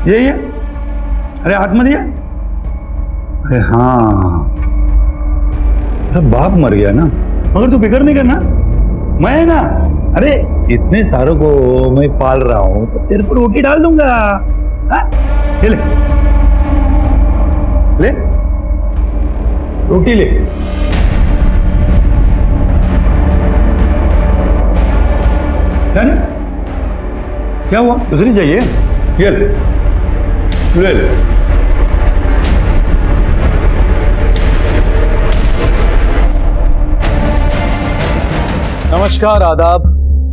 ये अरे हाथ में दिया। अरे हाँ, बाप मर गया ना, मगर तू फिक्र नहीं करना, मैं ना, अरे इतने सारों को मैं पाल रहा हूं तो तेरे पर रोटी डाल दूंगा। ये ले ले रोटी ले। क्या हुआ, दूसरी चाहिए? ये ले ले ले। नमस्कार, आदाब।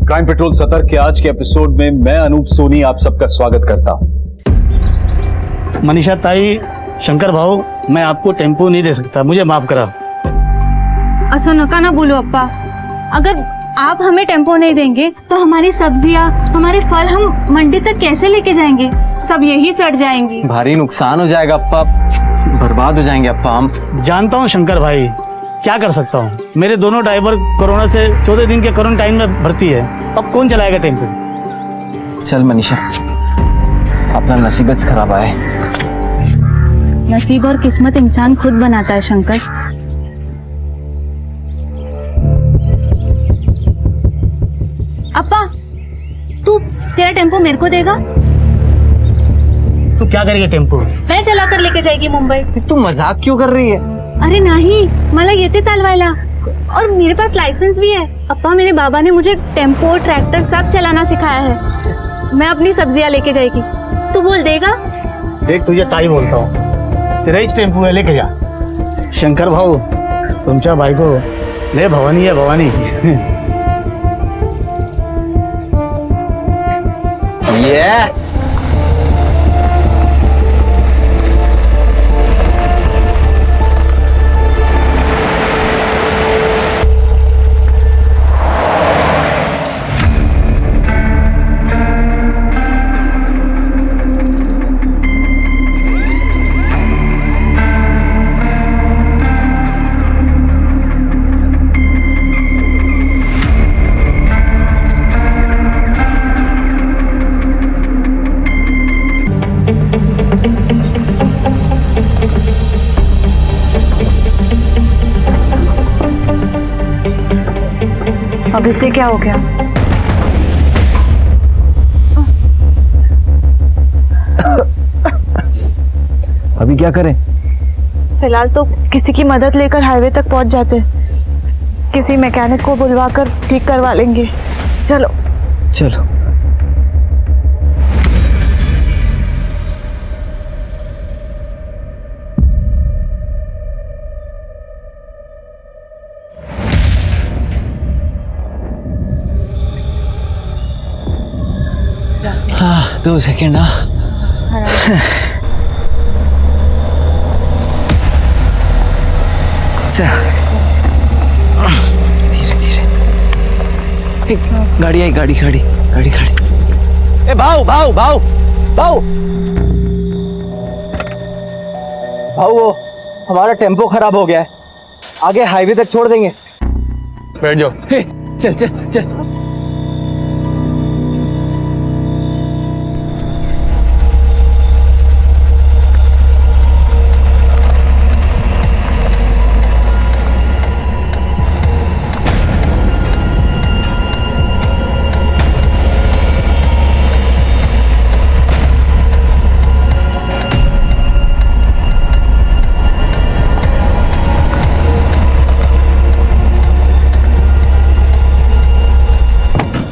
क्राइम पेट्रोल सतर्क के आज के एपिसोड में मैं अनूप सोनी आप सबका स्वागत करता हूं। मनीषा ताई, शंकर भाऊ, मैं आपको टेम्पो नहीं दे सकता, मुझे माफ करा। ऐसा नका ना बोलो अप्पा, अगर आप हमें टेम्पो नहीं देंगे तो हमारी सब्जियां, हमारे फल हम मंडी तक कैसे लेके जाएंगे? सब यही सड़ जाएंगी। भारी नुकसान हो जाएगा अप्पा, बर्बाद हो जाएंगे अप्पा हम। जानता हूँ शंकर भाई, क्या कर सकता हूँ। मेरे दोनों ड्राइवर कोरोना से 14 दिन के क्वारंटाइन में भर्ती है, अब कौन चलाएगा टेम्पो? चल मनीषा, अपना नसीबत खराब आए। नसीब और किस्मत इंसान खुद बनाता है शंकर। अप्पा, तेरा टेम्पो मेरे को देगा? तू क्या करेगी टेम्पो? मैं चला कर लेके जाएगी मुंबई। तू मजाक क्यों कर रही है? अरे नहीं, मला येते चालवायला और मेरे पास लाइसेंस भी है। अप्पा, मेरे बाबा ने मुझे टेम्पो, ट्रैक्टर सब चलाना सिखाया है। मैं अपनी सब्जियां लेके जाएगी, तू बोल देगा? देख, तुझे ताई बोलता हूँ, तेरा ही टेम्पो है, लेके जा। शंकर भाऊ, तुमच्या बायको लय भवानी है, भवानी। ये अब इसे क्या हो गया? अभी क्या करें? फिलहाल तो किसी की मदद लेकर हाईवे तक पहुंच जाते, किसी मैकेनिक को बुलवाकर ठीक करवा लेंगे। चलो चलो। हाँ, 2 सेकेंड। धीरे धीरे। गाड़ी आई, गाड़ी खड़ी। ए भाऊ भाऊ भाऊ भाऊ भाऊ, वो हमारा टेम्पो खराब हो गया है, आगे हाईवे तक छोड़ देंगे। बैठ जाओ। चल चल चल।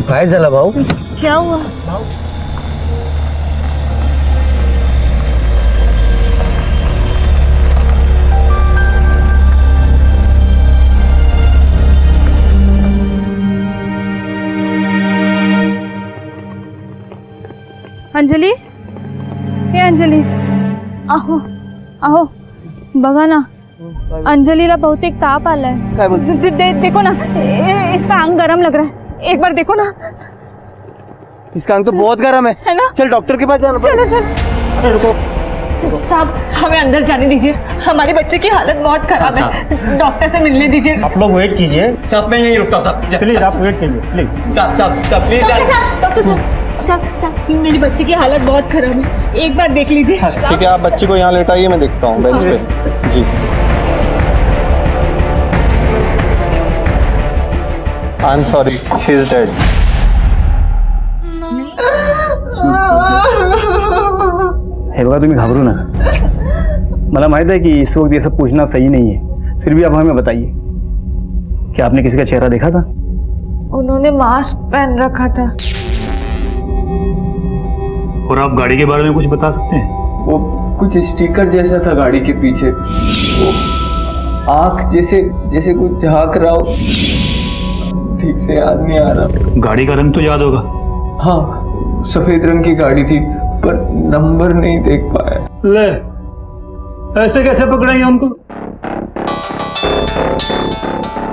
काय झालं भाऊ? क्या हुआ? अंजली, हे अंजली, आहो आहो, बघा ना, अंजलीला बहुतेक ताप आलाय। काय बोलते? देखो ना, इसका अंग गरम लग रहा है, एक बार देखो ना। इसका अंग तो बहुत गर्म है ना? चल डॉक्टर के पास जाना चलो चलो। अरे रुको साहब, हमें अंदर जाने दीजिए, हमारे बच्चे की हालत बहुत खराब है, डॉक्टर से मिलने दीजिए। आप लोग वेट कीजिए, साहब मैं यहीं रुकता हूँ साहब, प्लीज आप वेट कीजिए, प्लीज। साहब प्लीज। डॉक्टर साहब साहब मेरी बच्ची की हालत बहुत खराब है, एक बार देख लीजिए। ठीक है, आप बच्ची को यहाँ लेटाइए, मैं देखता हूँ बेंच पे। जी I am sorry, she is dead. हे बघा, तुम्ही घाबरू नका। मला माहित है कि इस वक्त ये सब पूछना सही नहीं है, फिर भी आप हमें बताइए, क्या आपने किसी का चेहरा देखा था? उन्होंने मास्क पहन रखा था। और आप गाड़ी के बारे में कुछ बता सकते हैं? वो कुछ स्टिकर जैसा था गाड़ी के पीछे, वो आँख जैसे जैसे कुछ झांक रहा हो, ठीक से याद नहीं आ रहा। गाड़ी का रंग तो याद होगा। हाँ, सफेद रंग की गाड़ी थी, पर नंबर नहीं देख पाया। ले, ऐसे कैसे पकड़ेंगे उनको?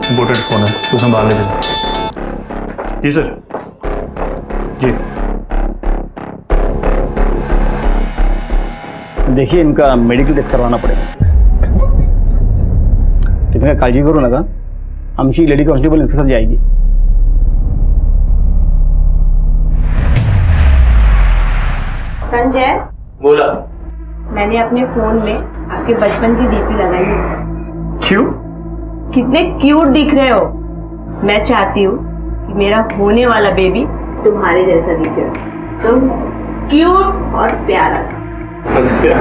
इम्पोर्टेंट फोन है, तो संभाल लेते। जी सर। जी देखिए, इनका मेडिकल टेस्ट करवाना पड़ेगा। तुम्हें काळजी करू नका, आमची लेडी कॉन्स्टेबल इसके साथ जाएगी। संजय, बोला। मैंने अपने फोन में आपके बचपन की डीपी लगाई है। क्यों? कितने क्यूट दिख रहे हो। मैं चाहती हूँ कि मेरा होने वाला बेबी तुम्हारे जैसा दिखे, तुम क्यूट और प्यारा। अच्छा,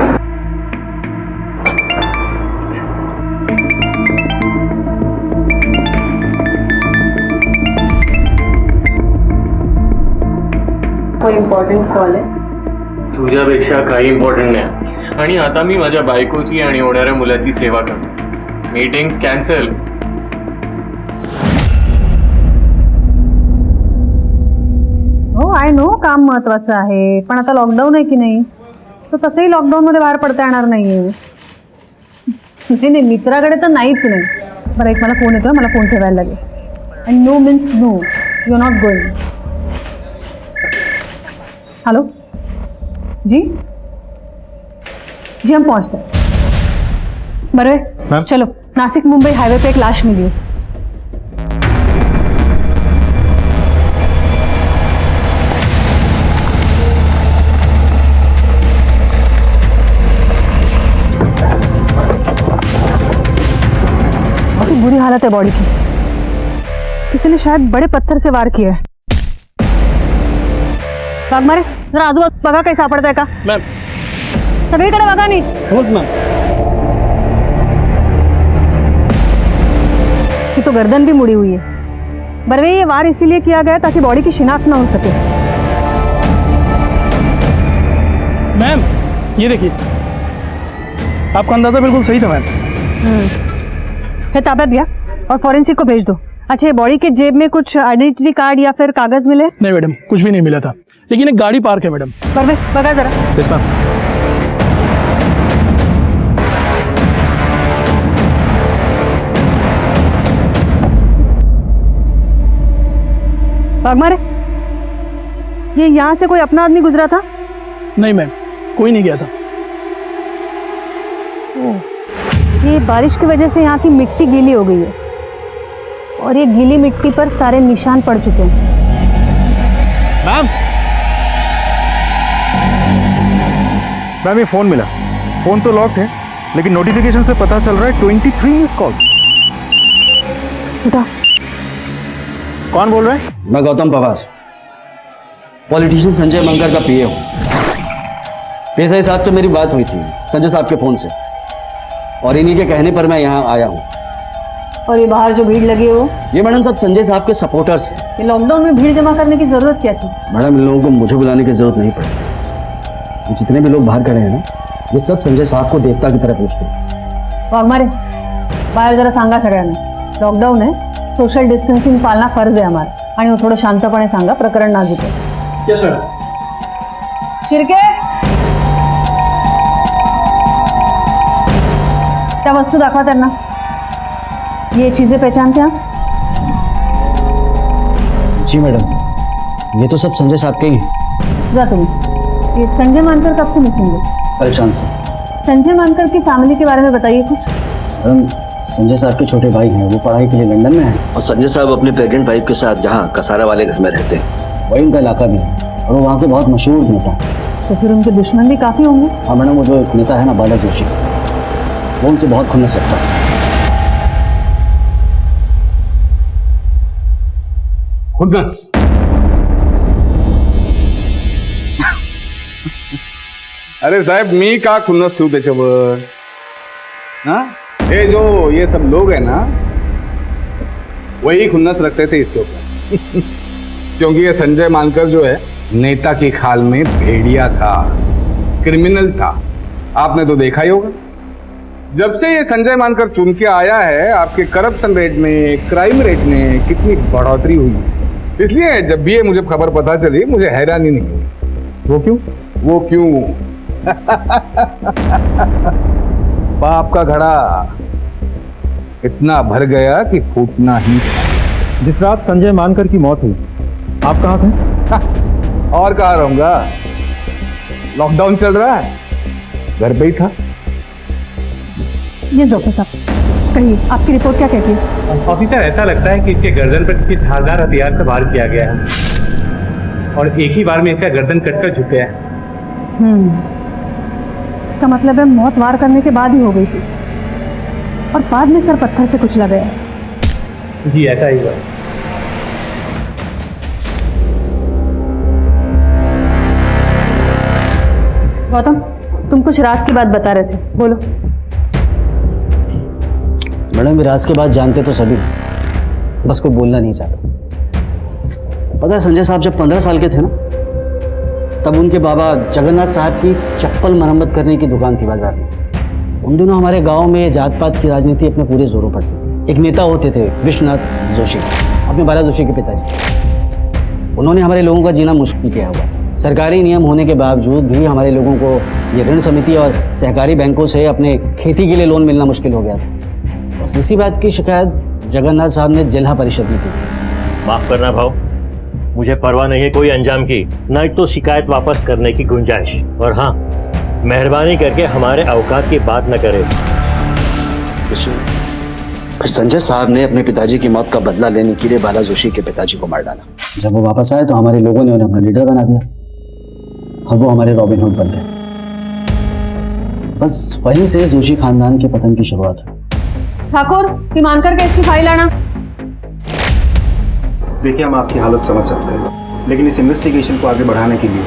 कोई इम्पॉर्टंट कॉल है? तुझ्यापेक्षा काही इम्पॉर्टंट नाही, आणि आता मी माझ्या बायकोची आणि होणाऱ्या मुलाची सेवा करतो। Meetings cancel. हो, आय नो काम महत्वाचं आहे, पण आता लॉकडाऊन आहे की नाही, तर तसंही लॉकडाऊनमध्ये बाहेर पडता येणार नाहीये। नाही, मित्राकडे तर नाहीच नाही। बरं, एक मला फोन येतोय, मला फोन ठेवायला लागेल। And no means no, you are not going. Hello जी जी, हम पहुंचते हैं। बरवे, चलो, नासिक मुंबई हाईवे पे एक लाश मिली है। काफी बुरी हालत है बॉडी की, किसी ने शायद बड़े पत्थर से वार किया है। वाघमारे, जरा आजूबाजू बघा, काही सापडतंय का? मॅम, सगळीकडे बघा नीट। इसकी तो गर्दन भी मुड़ी हुई है। बरवे, ये वार इसीलिए किया गया ताकि बॉडी की शिनाख्त ना हो सके। मैम, ये देखिए, आपका अंदाजा बिल्कुल सही था मैम। फिर ताबत गया और फॉरेंसिक को भेज दो। अच्छा, ये बॉडी के जेब में कुछ आइडेंटिटी कार्ड या फिर कागज मिले? नहीं मैडम, कुछ भी नहीं मिला था, लेकिन एक गाड़ी पार्क है मैडम। बरवे, बघा जरा। Yes ma'am. वाघमारे, ये यहाँ से कोई अपना आदमी गुजरा था? नहीं मैम, कोई नहीं गया था। ये बारिश की वजह से यहाँ की मिट्टी गीली हो गई है और ये गीली मिट्टी पर सारे निशान पड़ चुके हैं। मैम, ये फोन मिला। फोन तो लॉक्ड है, लेकिन नोटिफिकेशन से पता चल रहा है 23 मिस कॉल। उठा। कौन बोल रहा है? मैं गौतम पवार, पॉलिटिशियन संजय मंगर का पीए हूँ। पेशाई साहब से मेरी बात हुई थी संजय साहब के फोन से, और इन्हीं के कहने पर मैं यहाँ आया हूँ। और ये बाहर जो भीड़ लगी है वो? ये मैडम सब संजय साहब के सपोर्टर्स हैं। ये लॉकडाउन में भीड़ जमा करने की जरूरत क्या थी? मैडम, इन लोगों को मुझे बुलाने की जरूरत नहीं पड़ी। ये जितने भी लोग बाहर खड़े हैं ना, ये सब संजय साहब को देवता की तरह पूछते हैं। वाघमारे, बाहेर जरा सांगा सगळ्यांना, लॉकडाऊन आहे, सोशल डिस्टन्सिंग पाळणं फर्ज आहे आम्हाला, आणि थोडं शांतपणे सांगा, प्रकरण नाजूक आहे। Yes madam. शिर्के, त्या वस्तू दाखवा त्यांना। ये चीजें पहचानते हैं आप? जी मैडम, ये तो सब संजय साहब के ही हैं। जा तुम्हें। ये संजय मानकर कब से मिसिंग है? कल शाम से। संजय मानकर की फैमिली के बारे में बताइए कुछ। मैडम, संजय साहब के छोटे भाई हैं, वो पढ़ाई के लिए लंदन में हैं, और संजय साहब अपने प्रेग्नेंट वाइफ के साथ यहाँ कसारा वाले घर में रहते हैं, वही उनका इलाका भी है। और वो वहाँ के बहुत मशहूर नेता हैं। तो फिर उनके दुश्मन भी काफी होंगे। हाँ मैडम, वो जो एक नेता है ना बाला जोशी, वो उनसे बहुत खुन्नस रखता है। खुन्नस? अरे साहेब, मी का खुन्नस ठेवू त्याच्यावर? हाँ, ये सब लोग हैं ना, वही खुन्नस रखते थे इसके ऊपर। क्योंकि ये संजय मानकर जो है नेता की खाल में भेड़िया था, क्रिमिनल था। आपने तो देखा ही होगा। जब से ये संजय मानकर चुन के आया है, आपके करप्शन रेट में, क्राइम रेट में कितनी बढ़ोतरी हुई है। इसलिए जब भी ये मुझे खबर पता चली, मुझे हैरानी नहीं हुई। वो क्यों पाप का घड़ा इतना भर गया कि फूटना ही था। जिस रात संजय मानकर की मौत हुई, आप कहाँ थे? और कहाँ रहूंगा? लॉकडाउन चल रहा है, घर पे ही था। ये डॉक्टर साहब, कहिए आपकी रिपोर्ट क्या कहती है? ऑफिसर, ऐसा लगता है कि इसके गर्दन पर किसी धारदार हथियार से वार किया गया है और एक ही बार में इसका गर्दन कटकर झुक गया है। इसका मतलब है मौत वार करने के बाद ही हो गई थी और बाद में सर पत्थर से कुचला गया। जी ऐसा ही हुआ। गौतम, तुम कुछ राज की बात बता रहे थे, बोलो। मैडम, राज के बाद जानते तो सभी, बस कोई बोलना नहीं चाहता। पता है संजय साहब जब 15 साल के थे ना, तब उनके बाबा जगन्नाथ साहब की चप्पल मरम्मत करने की दुकान थी बाजार में। उन दिनों हमारे गांव में जात पात की राजनीति अपने पूरे जोरों पर थी। एक नेता होते थे विश्वनाथ जोशी, अपने बाला जोशी के पिताजी। उन्होंने हमारे लोगों का जीना मुश्किल किया हुआ था। सरकारी नियम होने के बावजूद भी हमारे लोगों को ये ऋण समिति और सहकारी बैंकों से अपने खेती के लिए लोन मिलना मुश्किल हो गया था। और इसी बात की शिकायत जगन्नाथ साहब ने जिला परिषद में की। माफ करना भाव, मुझे परवाह नहीं है कोई अंजाम की, न तो शिकायत वापस करने की गुंजाइश। और हाँ, मेहरबानी करके हमारे औकात की बात न करें। संजय साहब ने अपने पिताजी की मौत का बदला लेने के लिए बाला जोशी के पिताजी को मार डाला। जब वो वापस आए तो हमारे लोगों ने उन्हें अपना लीडर बना दिया और वो हमारे रॉबिन हुड बन गए। बस वहीं से जोशी खानदान के पतन की शुरुआत हुई। ठाकुर, ईमानकर केस की फाइल आना। देखिए, हम आपकी हालत समझ सकते हैं, लेकिन इस इन्वेस्टिगेशन को आगे बढ़ाने के लिए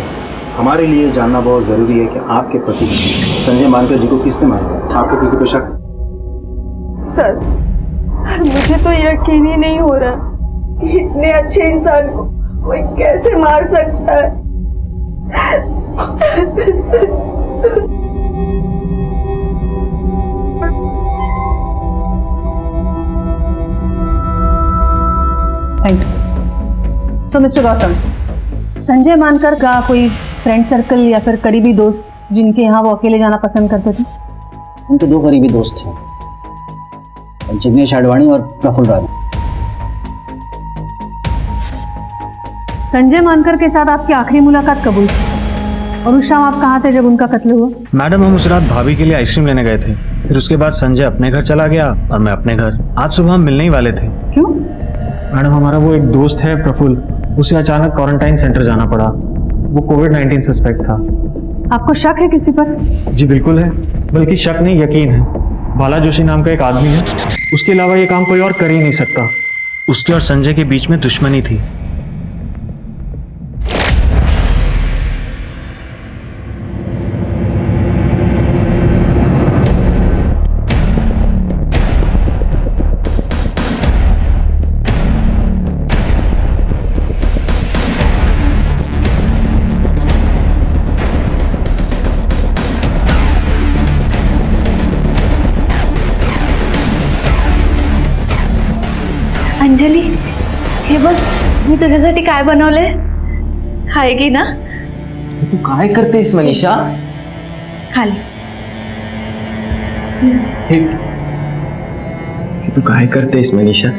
हमारे लिए जानना बहुत जरूरी है कि आपके पति संजय मानकर जी को किसने मारा। आपको किसी पे शक? सर, मुझे तो यकीन ही नहीं हो रहा, इतने अच्छे इंसान को कोई कैसे मार सकता है। Thank you. So mister Gautam, Sanjay मानकर का कोई फ्रेंड सर्कल या फिर करीबी दोस्त जिनके यहाँ वो अकेले जाना पसंद करते थे? उनके 2 करीबी दोस्त थे, जिग्नेश आडवाणी और प्रफुल्ल राणा। संजय मानकर के साथ आपकी आखिरी मुलाकात कब हुई थी और उस शाम आप कहाँ थे जब उनका कत्ल हुआ? मैडम, हम उस रात भाभी के लिए आइसक्रीम लेने गए थे। फिर उसके बाद संजय अपने घर चला गया और मैं अपने घर। आज सुबह हम मिलने ही वाले थे। क्यों? मैडम, हमारा वो एक दोस्त है प्रफुल्ल, उसे अचानक क्वारंटाइन सेंटर जाना पड़ा। वो कोविड-19 सस्पेक्ट था। आपको शक है किसी पर? जी बिल्कुल है, बल्कि शक नहीं यकीन है। बाला जोशी नाम का एक आदमी है, उसके अलावा ये काम कोई और कर ही नहीं सकता। उसके और संजय के बीच में दुश्मनी थी। अंजली, हे बघ, मी तुझ्यासाठी काय बनवले, खाएगी ना? तू काय करतेस मनीषा? खाली। तू काय करतेस मनीषा?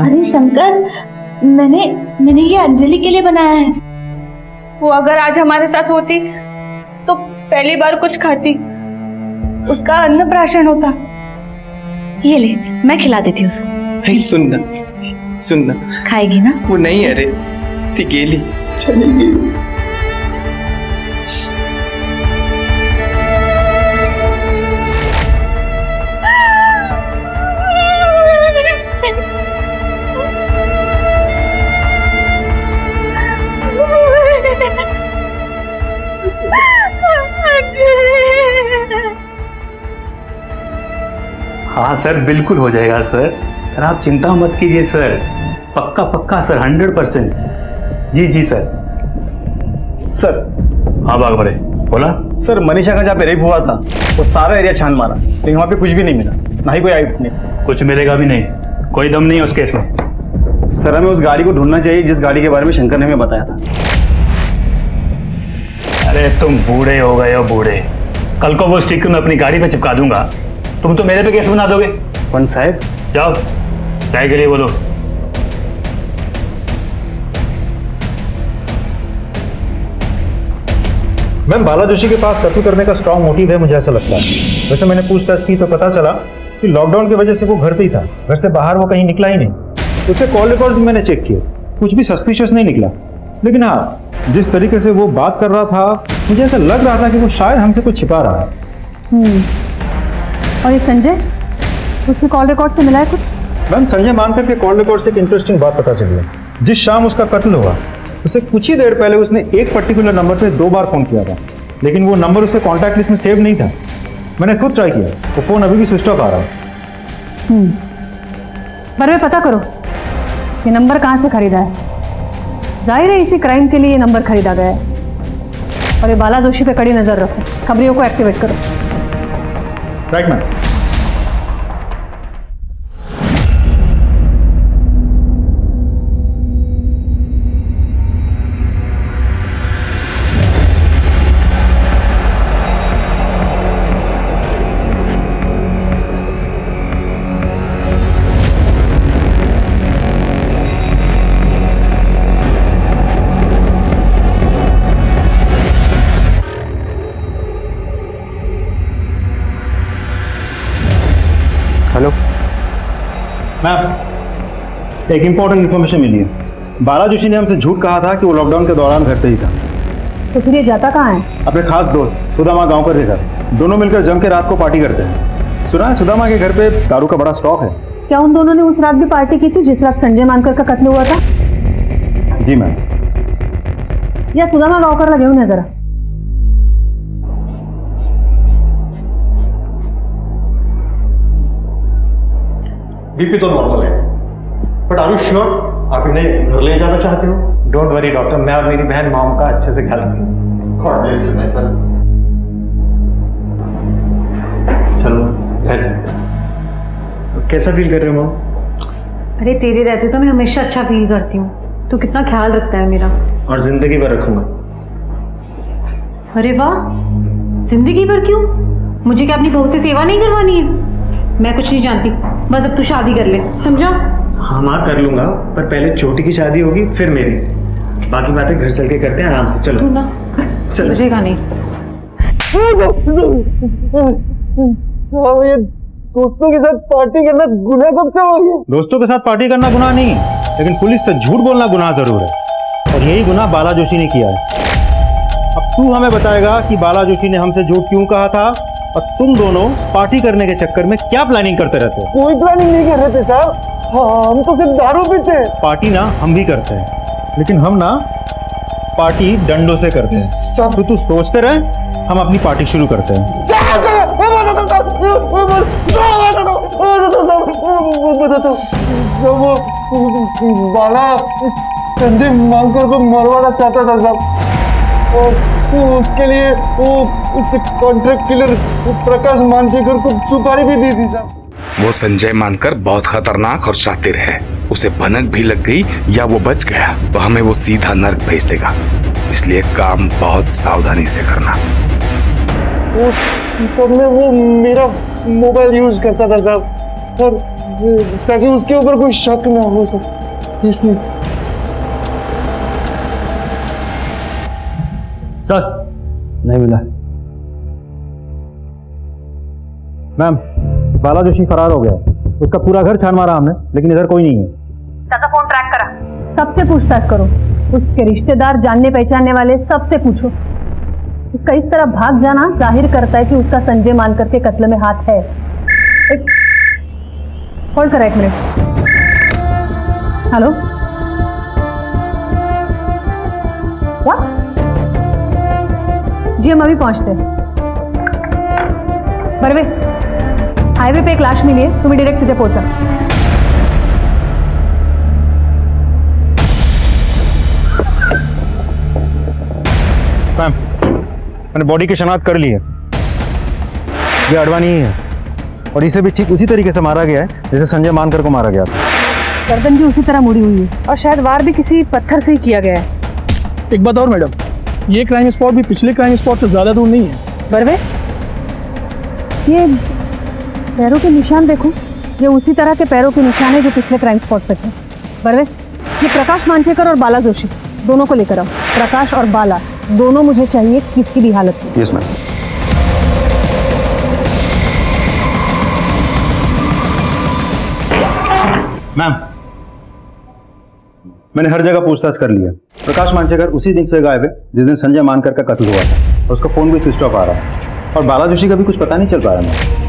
अरे शंकर, मैंने ये अंजलि के लिए बनाया है। वो अगर आज हमारे साथ होती तो पहली बार कुछ खाती, उसका अन्नप्राशन होता। ये ले, मैं खिला देती उसको। सुन ना, खाएगी ना? वो नहीं, अरे ती गेली, चली गेली। हाँ सर, बिल्कुल हो जाएगा सर। सर आप चिंता मत कीजिए सर, पक्का पक्का सर, 100%। जी जी सर। सर हाँ बाग बड़े, बोला। सर मनीषा का जहाँ पे रेप हुआ था वो सारा एरिया छान मारा, लेकिन वहाँ पे कुछ भी नहीं मिला, ना ही कोई आई विटनेस। कुछ मिलेगा भी नहीं, कोई दम नहीं है उस केस में। सर हमें उस गाड़ी को ढूंढना चाहिए जिस गाड़ी के बारे में शंकर ने हमें बताया था। अरे तुम बूढ़े हो गए हो बूढ़े, कल को वो स्टिकर मैं अपनी गाड़ी पे चिपका दूंगा, तुम तो मेरे पे केस बना दोगे। पंत साहब जाओ, चाय के लिए बोलो। मैम बाला जोशी के पास कत्ल करने का स्ट्रांग मोटिव है, मुझे ऐसा लगता है। वैसे मैंने पूछताछ की तो पता चला कि लॉकडाउन की वजह से वो घर पे ही था, घर से बाहर वो कहीं निकला ही नहीं। उसके कॉल रिकॉर्ड भी मैंने चेक किए, कुछ भी सस्पिशियस नहीं निकला। लेकिन हाँ, जिस तरीके से वो बात कर रहा था मुझे ऐसा लग रहा था कि वो शायद हमसे कुछ छिपा रहा है। और ये संजय, उसके कॉल रिकॉर्ड से मिला है कुछ? मैम संजय मानकर के कॉल रिकॉर्ड से एक इंटरेस्टिंग बात पता चली है। जिस शाम उसका कत्ल हुआ उससे कुछ ही देर पहले उसने एक पर्टिकुलर नंबर पे 2 बार फोन किया था, लेकिन वो नंबर उसके कॉन्टैक्ट लिस्ट में सेव नहीं था। मैंने खुद ट्राई किया, वो फोन अभी भी स्विच ऑफ आ रहा है। पर वे पता करो ये नंबर कहाँ से खरीदा है। जाहिर है इसी क्राइम के लिए ये नंबर खरीदा गया है। और ये बाला जोशी पे कड़ी नजर रखो, खबरियों को एक्टिवेट करो। Right ma'am. हेलो मैम, एक इंपॉर्टेंट इन्फॉर्मेशन मिली है। बाला जोशी ने हमसे झूठ कहा था कि वो लॉकडाउन के दौरान घर पे ही था। तो फिर ये जाता कहाँ है? अपने खास दोस्त सुदामा गांव पर घर, दोनों मिलकर जम के रात को पार्टी करते हैं। सुना है सुदामा के घर पे दारू का बड़ा स्टॉक है। क्या उन दोनों ने उस रात भी पार्टी की थी जिस रात संजय मानकर का कत्ल हुआ था? जी मैम। या सुदामा गांवकर लगे उन्हें जरा। बीपी तो नॉर्मल है, बट आर यू श्योर आप इन्हें घर ले जाना चाहते हो? डोंट वरी डॉक्टर, मैं और मेरी बहन मॉम का अच्छे से ख्याल रखेंगे। God bless you my son. चलो बैठ जाओ। कैसा फील कर रहे हो मॉम? अरे तेरे रहते तो मैं हमेशा अच्छा फील करती हूँ, तू कितना ख्याल रखता है मेरा। और जिंदगी भर रखूंगा। अरे वाह, जिंदगी भर क्यों? मुझे क्या अपनी बहू से सेवा नहीं करवानी है? मैं कुछ नहीं जानती, बस अब तू शादी कर ले, समझा? हाँ माँ कर लूंगा, पर पहले छोटी की शादी होगी फिर मेरी। बाकी बातें घर चल के करते हैं आराम से। चलो तू ना समझेगा नहीं। ये दोस्तों के साथ पार्टी करना गुनाह कब से हो गया? दोस्तों के साथ पार्टी करना गुनाह नहीं है, लेकिन पुलिस से झूठ बोलना गुनाह जरूर है, और यही गुनाह बाला जोशी ने किया है। अब तू हमें बताएगा कि बाला जोशी ने हमसे झूठ क्यों कहा था, और तुम दोनों पार्टी करने के चक्कर में क्या प्लानिंग करते रहते हो? कोई प्लानिंग नहीं कर रहे थे साहब, हम तो सिर्फ दारू पीते हैं। पार्टी ना हम भी करते हैं, लेकिन हम ना पार्टी डंडों से करते हैं। तो तू सोचते रहे, हम अपनी पार्टी शुरू करते हैं। बाला संजय मानकर को मरवाना चाहता था साहब, और उसके लिए वो उस कॉन्ट्रैक्ट किलर प्रकाश मानसेकर को सुपारी भी दी थी साहब। वो संजय मानकर बहुत खतरनाक और शातिर है, उसे भनक भी लग गई या वो बच गया तो हमें वो सीधा नर्क भेज देगा, इसलिए काम बहुत सावधानी से करना। उस सब में वो मेरा मोबाइल यूज करता था साहब, और ताकि उसके ऊपर कोई शक ना हो सके, इसलिए। नहीं मिला। मैम बाला जोशी फरार हो गया है, उसका पूरा घर छान मारा हमने, लेकिन इधर कोई नहीं है। चाचा फोन ट्रैक करा, सबसे पूछताछ करो, उसके रिश्तेदार, जानने पहचानने वाले सबसे पूछो। उसका इस तरह भाग जाना जाहिर करता है कि उसका संजय मानकर के कत्ल में हाथ है। होल्ड करा 1 मिनट। Hello, what? जी हम अभी पहुंचते हैं। बरवे हाईवे पे एक लाश मिली आहे, तुम्ही डिरेक्ट तिथे पोहोचा. मैम, मैंने बॉडी की शनाख्त कर ली है. ये अडवाणी ही है और इसे भी ठीक उसी तरीके से मारा गया है जैसे संजय मानकर को मारा गया था. गर्दन भी उसी तरह मुड़ी हुई है और शायद वार भी किसी पत्थर से ही किया गया है. एक बात और मैडम, ये क्राइम स्पॉट भी पिछले क्राइम स्पॉट से ज्यादा दूर नहीं है. बरवे, ये पैरों के निशान देखो, ये उसी तरह के पैरों के निशान है जो पिछले क्राइम स्पॉट पे थे. बरवे, ये प्रकाश मांचेकर और बाला जोशी दोनों को लेकर आओ. प्रकाश और बाला दोनों मुझे चाहिए किसी भी हालत में. Yes ma'am. मैम, मैंने हर जगह पूछताछ कर लिया. प्रकाश मांचेकर उसी दिन से गायब है जिस दिन संजय मानकर का कत्ल हुआ था और उसका फोन भी स्विच ऑफ आ रहा है और बाला जोशी का भी कुछ पता नहीं चल पा रहा है.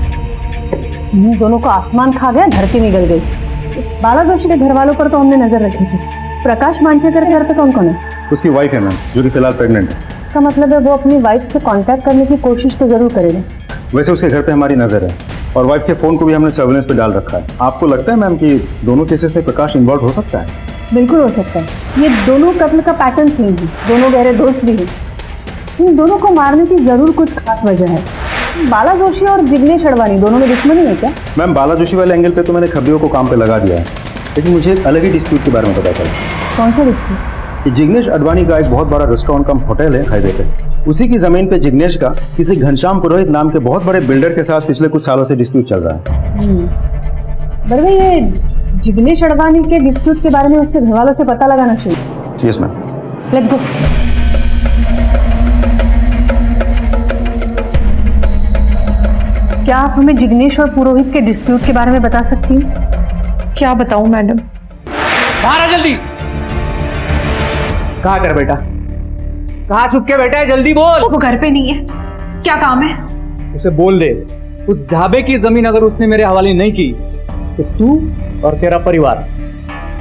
इन दोनों को आसमान खा गया, धरती निकल गई. बाला जोशी के घर वालों पर तो हमने नजर रखी थी. प्रकाश मांचेकर के घर पे कौन कौन है? उसकी वाइफ है मैम, जो कि फिलहाल प्रेग्नेंट है. इसका मतलब है वो अपनी वाइफ से कांटेक्ट करने की कोशिश तो जरूर करेगा. वैसे उसके घर पे हमारी नजर है और वाइफ के फोन को भी हमने सर्वेलेंस पे डाल रखा है. आपको लगता है मैम कि दोनों केसेस में प्रकाश इन्वॉल्व हो सकता है? बिल्कुल हो सकता है. ये दोनों कत्ल का पैटर्न सेम है, दोनों गहरे दोस्त भी हैं. इन दोनों को मारने की जरूर कुछ खास वजह है. बाला जोशी और जिग्नेश अडवाणी दोनों में दुश्मनी है क्या? मैम, बाला जोशी वाले एंगल पे तो मैंने खबरियों को काम पे लगा दिया है, लेकिन मुझे एक अलग ही डिस्प्यूट के बारे में पता चला. कौन सा डिस्प्यूट? कि जिग्नेश अडवाणी का एक बहुत बड़ा रेस्टोरेंट कम होटल है हाईवे पे. उसी की जमीन पे जिग्नेश का किसी घनश्याम पुरोहित नाम के बहुत बड़े बिल्डर के साथ पिछले कुछ सालों से डिस्प्यूट चल रहा है. बरवे, ये जिग्नेश अडवाणी के डिस्प्यूट के बारे में उसके घर वालों से पता लगाना चाहिए. Yes ma'am. Let's go. क्या आप हमें जिग्नेश और पुरोहित के डिस्प्यूट के बारे में बता सकती हैं? क्या बताऊं मैडम? बाहर आ जल्दी. कहाँ कर बेटा? कहाँ छुप के बैठा है? जल्दी बोल. वो घर पे नहीं है. क्या काम है? उसे बोल दे, उस ढाबे की जमीन अगर उसने मेरे हवाले नहीं की तो तू और तेरा परिवार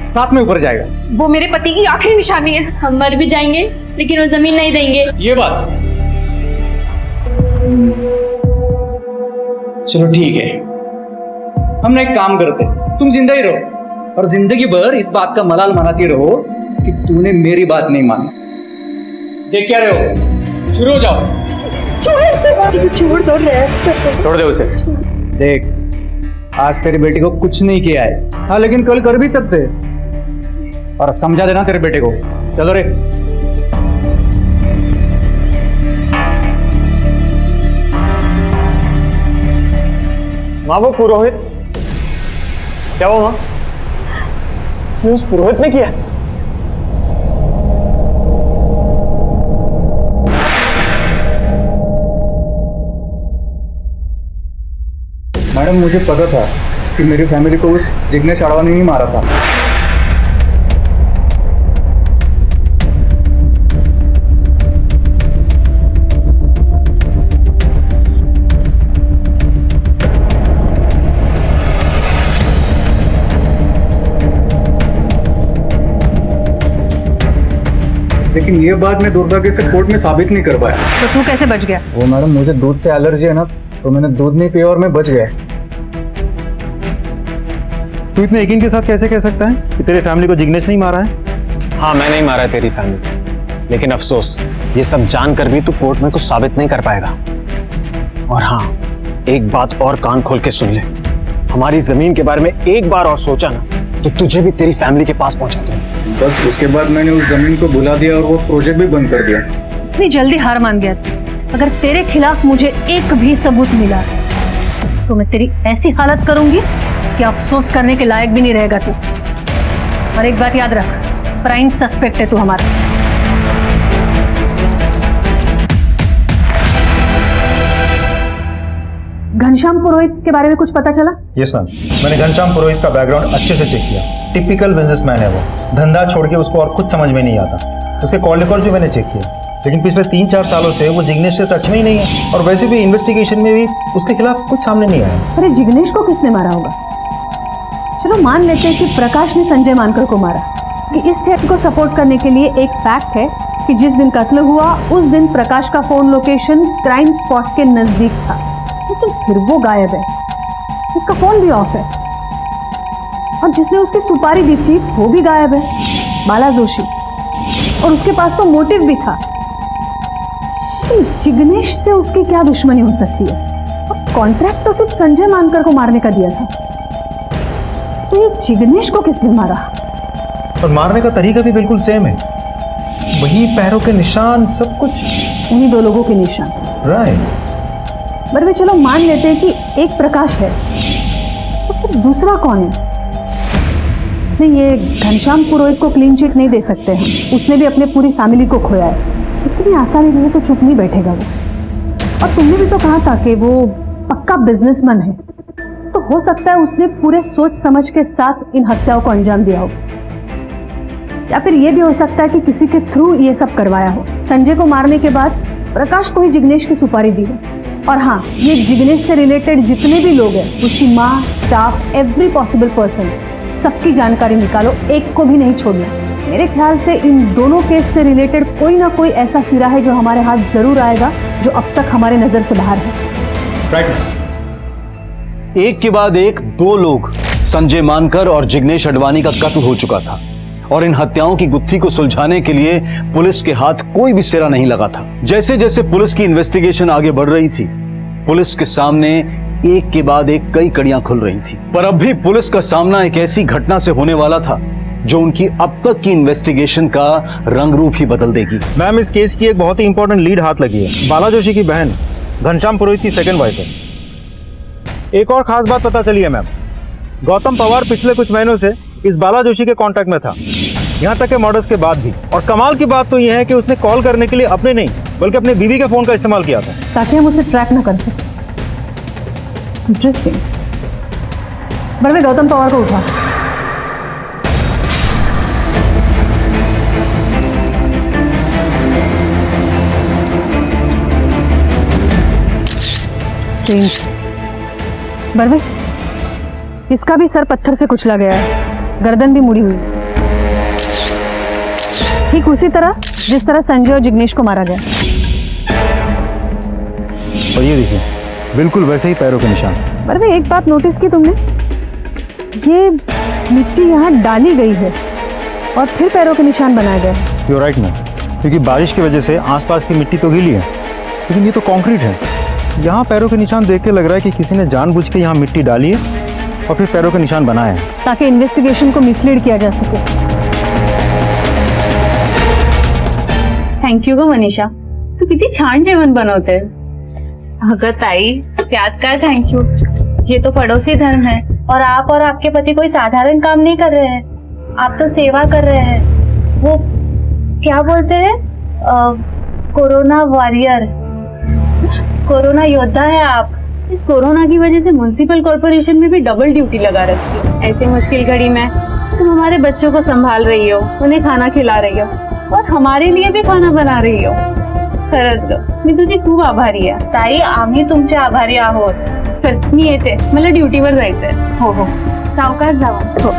साथ में ऊपर जाएगा. वो मेरे पति की आखिरी निशानी है. हम मर भी जाएंगे लेकिन वो जमीन नहीं देंगे. ये बात. चलो ठीक है, हम एक काम करते, तुम जिंदा ही रहो और जिंदगी भर इस बात का मलाल मनाती रहो कि तूने मेरी बात नहीं मानी. देख क्या रहे हो? शुरू हो जाओ. छोड़ दो. छोड़ दे उसे. देख, आज तेरी बेटी को कुछ नहीं किया है, हाँ, लेकिन कल कर भी सकते हैं. और समझा देना तेरे बेटे को. चलो रे. माँ, वो पुरोहित क्या हुआ? माँ, उस पुरोहित ने किया? मैडम, मुझे पता था कि मेरी फैमिली को उस जिग्नेश अडवाणी ने ही मारा था. लेकिन ये बात मैं दुर्भाग्य से कोर्ट में साबित नहीं कर पाया. तो तू कैसे बच गया? वो मैडम, मुझे दूध से एलर्जी है ना, तो मैंने दूध नहीं पिया और मैं बच गया. तू इतने यकीन के साथ कैसे कह सकता है कि तेरे फैमिली को जिग्नेश नहीं मारा है? हाँ, मैं नहीं मारा तेरी फैमिली, लेकिन अफसोस ये सब जानकर भी तू कोर्ट में कुछ साबित नहीं कर पाएगा. और हाँ, एक बात और कान खोल के सुन ले, हमारी जमीन के बारे में एक बार और सोचा ना तो तुझे भी तेरी फैमिली के पास पहुंचा दूंगा. बस उसके बाद मैंने उस जमीन को भुला दिया और वो प्रोजेक्ट भी बंद कर दिया. इतनी जल्दी हार मान गया? अगर तेरे खिलाफ मुझे एक भी सबूत मिला तो मैं तेरी ऐसी हालत करूंगी कि अफसोस करने के लायक भी नहीं रहेगा तू. और एक बात याद रख, प्राइम सस्पेक्ट है तू हमारा. घनश्याम पुरोहित के बारे में कुछ पता चला? यस मैम, मैंने घनश्याम पुरोहित का बैकग्राउंड अच्छे से चेक किया. टिपिकल बिजनेसमैन है वो. धंधा छोड़ के उसको और कुछ समझ में नहीं आता. उसके कॉल रिकॉर्ड भी मैंने चेक किया, लेकिन पिछले 3-4 सालों से वो जिग्नेश से टच में ही नहीं है. और वैसे भी इन्वेस्टिगेशन में भी उसके खिलाफ कुछ सामने नहीं आया. अरे जिग्नेश को किसने मारा होगा? चलो मान लेते हैं कि प्रकाश ने संजय मानकर को मारा. कि इस थ्रेट को सपोर्ट करने के लिए एक फैक्ट है कि जिस दिन कत्ल हुआ उस दिन प्रकाश का फोन लोकेशन क्राइम स्पॉट के नजदीक था, लेकिन फिर वो गायब है. फोन भी ऑफ है और जिसने उसकी सुपारी दी थी वो भी गायब है, बाला जोशी। और उसके पास तो मोटिव भी था। तो जिग्नेश से उसकी क्या दुश्मनी हो सकती है? और कॉन्ट्रैक्ट तो सिर्फ संजय मानकर को मारने का दिया था, तो ये जिग्नेश को किसने मारा? और मारने का तरीका भी बिल्कुल सेम है, वही पैरों के निशान, सब कुछ उन्हीं दो लोगों के निशान। राइट। पर वे चलो मान लेते हैं कि एक प्रकाश है, तो फिर दूसरा कौन है? नहीं, ये घनश्याम पुरोहित को क्लीन चिट नहीं दे सकते हम। उसने भी अपने पूरी फैमिली को खोया है। इतनी आसानी नहीं तो चुप नहीं बैठेगा वो। और तुमने भी तो कहा था कि वो पक्का बिजनेसमैन है, तो हो सकता है उसने पूरे सोच समझ के साथ इन हत्याओं को अंजाम दिया हो। या फिर ये भी हो सकता है कि किसी के थ्रू ये सब करवाया हो। संजय को मारने के बाद प्रकाश को ही जिग्नेश की सुपारी दी है। और हाँ, ये जिग्नेश से रिलेटेड जितने भी लोग हैं, उसकी माँ, स्टाफ, एवरी पॉसिबल पर्सन, सबकी जानकारी निकालो, एक को भी नहीं छोड़ना। मेरे ख्याल से इन दोनों केस से रिलेटेड कोई ना कोई ऐसा हीरा है जो हमारे हाथ जरूर आएगा, जो अब तक हमारे नजर से बाहर है। राइट। एक के बाद एक दो लोग, संजय मानकर और जिग्नेश अडवाणी का कत्ल हो चुका था और इन हत्याओं की गुत्थी को सुलझाने के लिए पुलिस के हाथ कोई भी सिरा नहीं लगा था। जैसे जैसे पुलिस की इन्वेस्टिगेशन आगे बढ़ रही थी, पुलिस के सामने एक के बाद एक कई कड़ियां खुल रही थी। पर अब भी पुलिस का सामना एक ऐसी घटना से होने वाला था जो उनकी अब तक की इन्वेस्टिगेशन का रंग रूप ही बदल देगी। मैम, इस केस की एक बहुत ही इंपॉर्टेंट लीड हाथ लगी है। बाला जोशी की बहन घनश्याम पुरोहित की सेकंड वाइफ है। एक और खास बात पता चली है मैम, गौतम पवार पिछले कुछ महीनों से इस बाला जोशी के कांटेक्ट में था, यहाँ तक के मर्डर्स के बाद भी। और कमाल की बात तो यह है कि उसने कॉल करने के लिए अपने नहीं बल्कि अपने बीवी के फोन का इस्तेमाल किया था, ताकि हम उसे ट्रैक न कर सकें। इंटरेस्टिंग। बड़वे गौतम पवार को उठा। स्ट्रेंज। बड़वे, इसका भी सर पत्थर से कुचला गया है, गर्दन भी मुड़ी हुई, ठीक उसी तरह जिस तरह संजय और जिग्नेश को मारा गया। और ये देखिए, बिल्कुल वैसे ही पैरों के निशान। बड़वे, एक बात नोटिस की तुमने? ये मिट्टी यहाँ डाली गई है और फिर पैरों के निशान बनाए गए। यू राइट मैम, क्योंकि बारिश की वजह से आसपास की मिट्टी तो गीली है, लेकिन ये तो कंक्रीट है। यहाँ पैरों के निशान देख के लग रहा है कि किसी ने जानबूझ के यहाँ मिट्टी डाली है और फिर पैरों के निशान बनाए हैं, ताकि इन्वेस्टिगेशन को मिसलीड किया जा सके। थँक यू ग मनीषा, तू किती छान जेवण बनवतेस. अगं ताई, त्यात काय थँक यू. ये तो पड़ोसी धर्म है और आप और आपके पति कोई साधारण काम नहीं कर रहे हैं, आप तो सेवा कर रहे हैं. वो क्या बोलते हैं, कोरोना वॉरियर, कोरोना योद्धा है आप. इस कोरोना की वजह से म्युनिसिपल कॉर्पोरेशन में भी डबल ड्यूटी लगा रखी है. ऐसी मुश्किल घड़ी में तुम हमारे बच्चों को संभाल रही हो, उन्हें खाना खिला रही हो और हमारे लिए भी खाना बना रही हो. खरंच ग, मी तुझी खूप आभारी आहे. ताई, आम्ही तुमचे आभारी आहोत. चल मी येते, मला ड्युटीवर जायचंय. हो हो, सावकाश जावा. हो.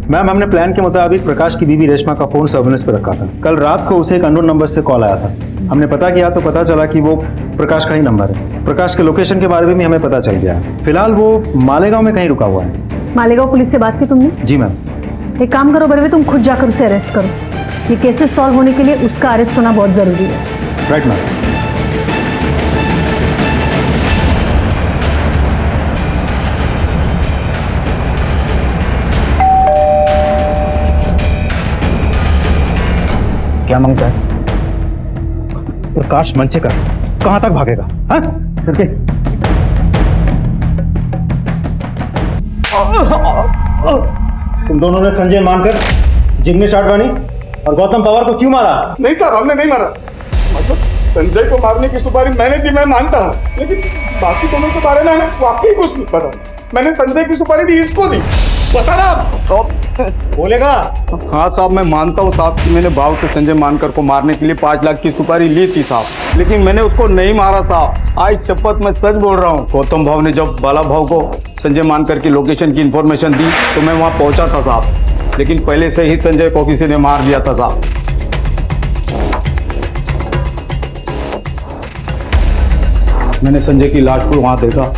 मैम, हमने प्लान के मुताबिक प्रकाश की बीवी रेशमा का फोन सर्विलेंस पे रखा था. कल रात को उसे एक अननोन नंबर से कॉल आया था. हमने पता किया तो पता चला कि वो प्रकाश का ही नंबर है. प्रकाश के लोकेशन के बारे में भी हमें पता चल गया है. फिलहाल वो मालेगांव में कहीं रुका हुआ है. मालेगांव पुलिस से बात की तुमने? जी मैम. एक काम करो बरवे, तुम खुद जाकर उसे अरेस्ट करो. ये केसेस सॉल्व होने के लिए उसका अरेस्ट होना बहुत जरूरी है. Right ma'am. क्या मांगता है? प्रकाश मंचेकर कहां तक भागेगा? हाँ? तुम दोनों ने संजय मानकर, जिग्नेश आडवाणी और गौतम पवार को क्यों मारा? नहीं साहब, हमने नहीं मारा. मतलब संजय को मारने की सुपारी मैंने दी, मैं मानता हूँ, लेकिन बाकी दोनों के बारे में वाकई कुछ नहीं पता. मैंने संजय की सुपारी दी, इसको दी. बता ना आप. बोलेगा? हाँ साहब, मैं मानता हूँ साहब कि मैंने भाव से संजय मानकर को मारने के लिए 5 लाख की सुपारी ली थी साहब, लेकिन मैंने उसको नहीं मारा साहब. आज शपथ मैं सच बोल रहा हूँ. गौतम भाव ने जब बाला भाव को संजय मानकर की लोकेशन की इंफॉर्मेशन दी तो मैं वहाँ पहुँचा था साहब, लेकिन पहले से ही संजय को किसी ने मार दिया था साहब. मैंने संजय की लाश को वहाँ देखा,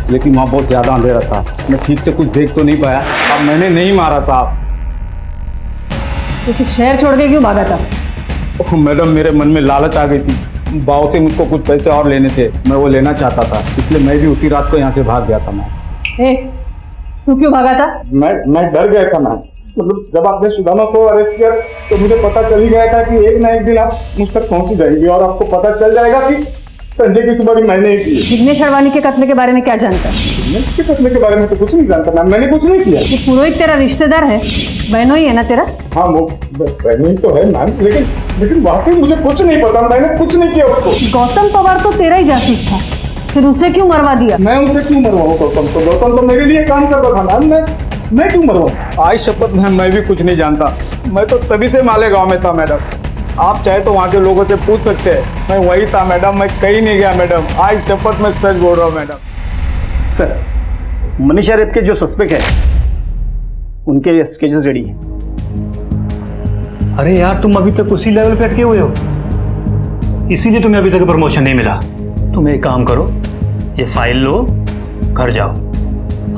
लेकिन वहाँ बहुत ज़्यादा अंधेरा था, मैं ठीक से कुछ देख तो नहीं पाया। अब मैंने नहीं मारा था। तो फिर शहर छोड़ के क्यों भागा था? ओह मैडम, मेरे मन में लालच आ गई थी। बाव से मुझको कुछ पैसे और लेने थे, मैं वो लेना चाहता था, इसलिए मैं भी उसी रात को यहाँ से भाग गया था। मैं तू क्यों भागा था? मैं डर गया था मैम। मतलब जब आपने सुदामा को अरेस्ट किया तो मुझे पता चल ही गया था कि एक ना एक दिन आप मुझ तक पहुंच ही जाएंगे और आपको पता चल जाएगा कि संजय की सुपारी मैंने ही की। जिग्नेश अडवाणी के कत्ल के बारे में क्या जानता है? जिग्नेश के कत्ल के बारे में तो कुछ नहीं जानता मैम, मैंने कुछ नहीं किया। ये पुरोहित तेरा रिश्तेदार है, बहनोई है ना तेरा? हाँ वो बहनोई तो है मैम, लेकिन वाकई मुझे कुछ नहीं पता, मैंने कुछ नहीं किया उसको। गौतम पवार तो तेरा ही जासूस था, फिर उसे क्यों मरवा दिया? मैं उसे क्यों मरवाऊँ गौतम को? गौतम तो मेरे लिए काम करता था मैम, मैं क्यों मरवाऊँ? आज शपथ मैम, मैं भी कुछ नहीं जानता। मैं तो तभी से मालेगांव में था मैडम, आप चाहे तो वहाँ के लोगों से पूछ सकते हैं, मैं वही था मैडम, मैं कहीं नहीं गया मैडम। आज शपथ मैं सच बोल रहा हूँ मैडम। सर, मनीषा रेप के जो सस्पेक्ट है उनके स्केचेस रेडी हैं। अरे यार, तुम अभी तक उसी लेवल पे अटके हुए हो, इसीलिए तुम्हें अभी तक प्रमोशन नहीं मिला। तुम एक काम करो, ये फाइल लो, घर जाओ,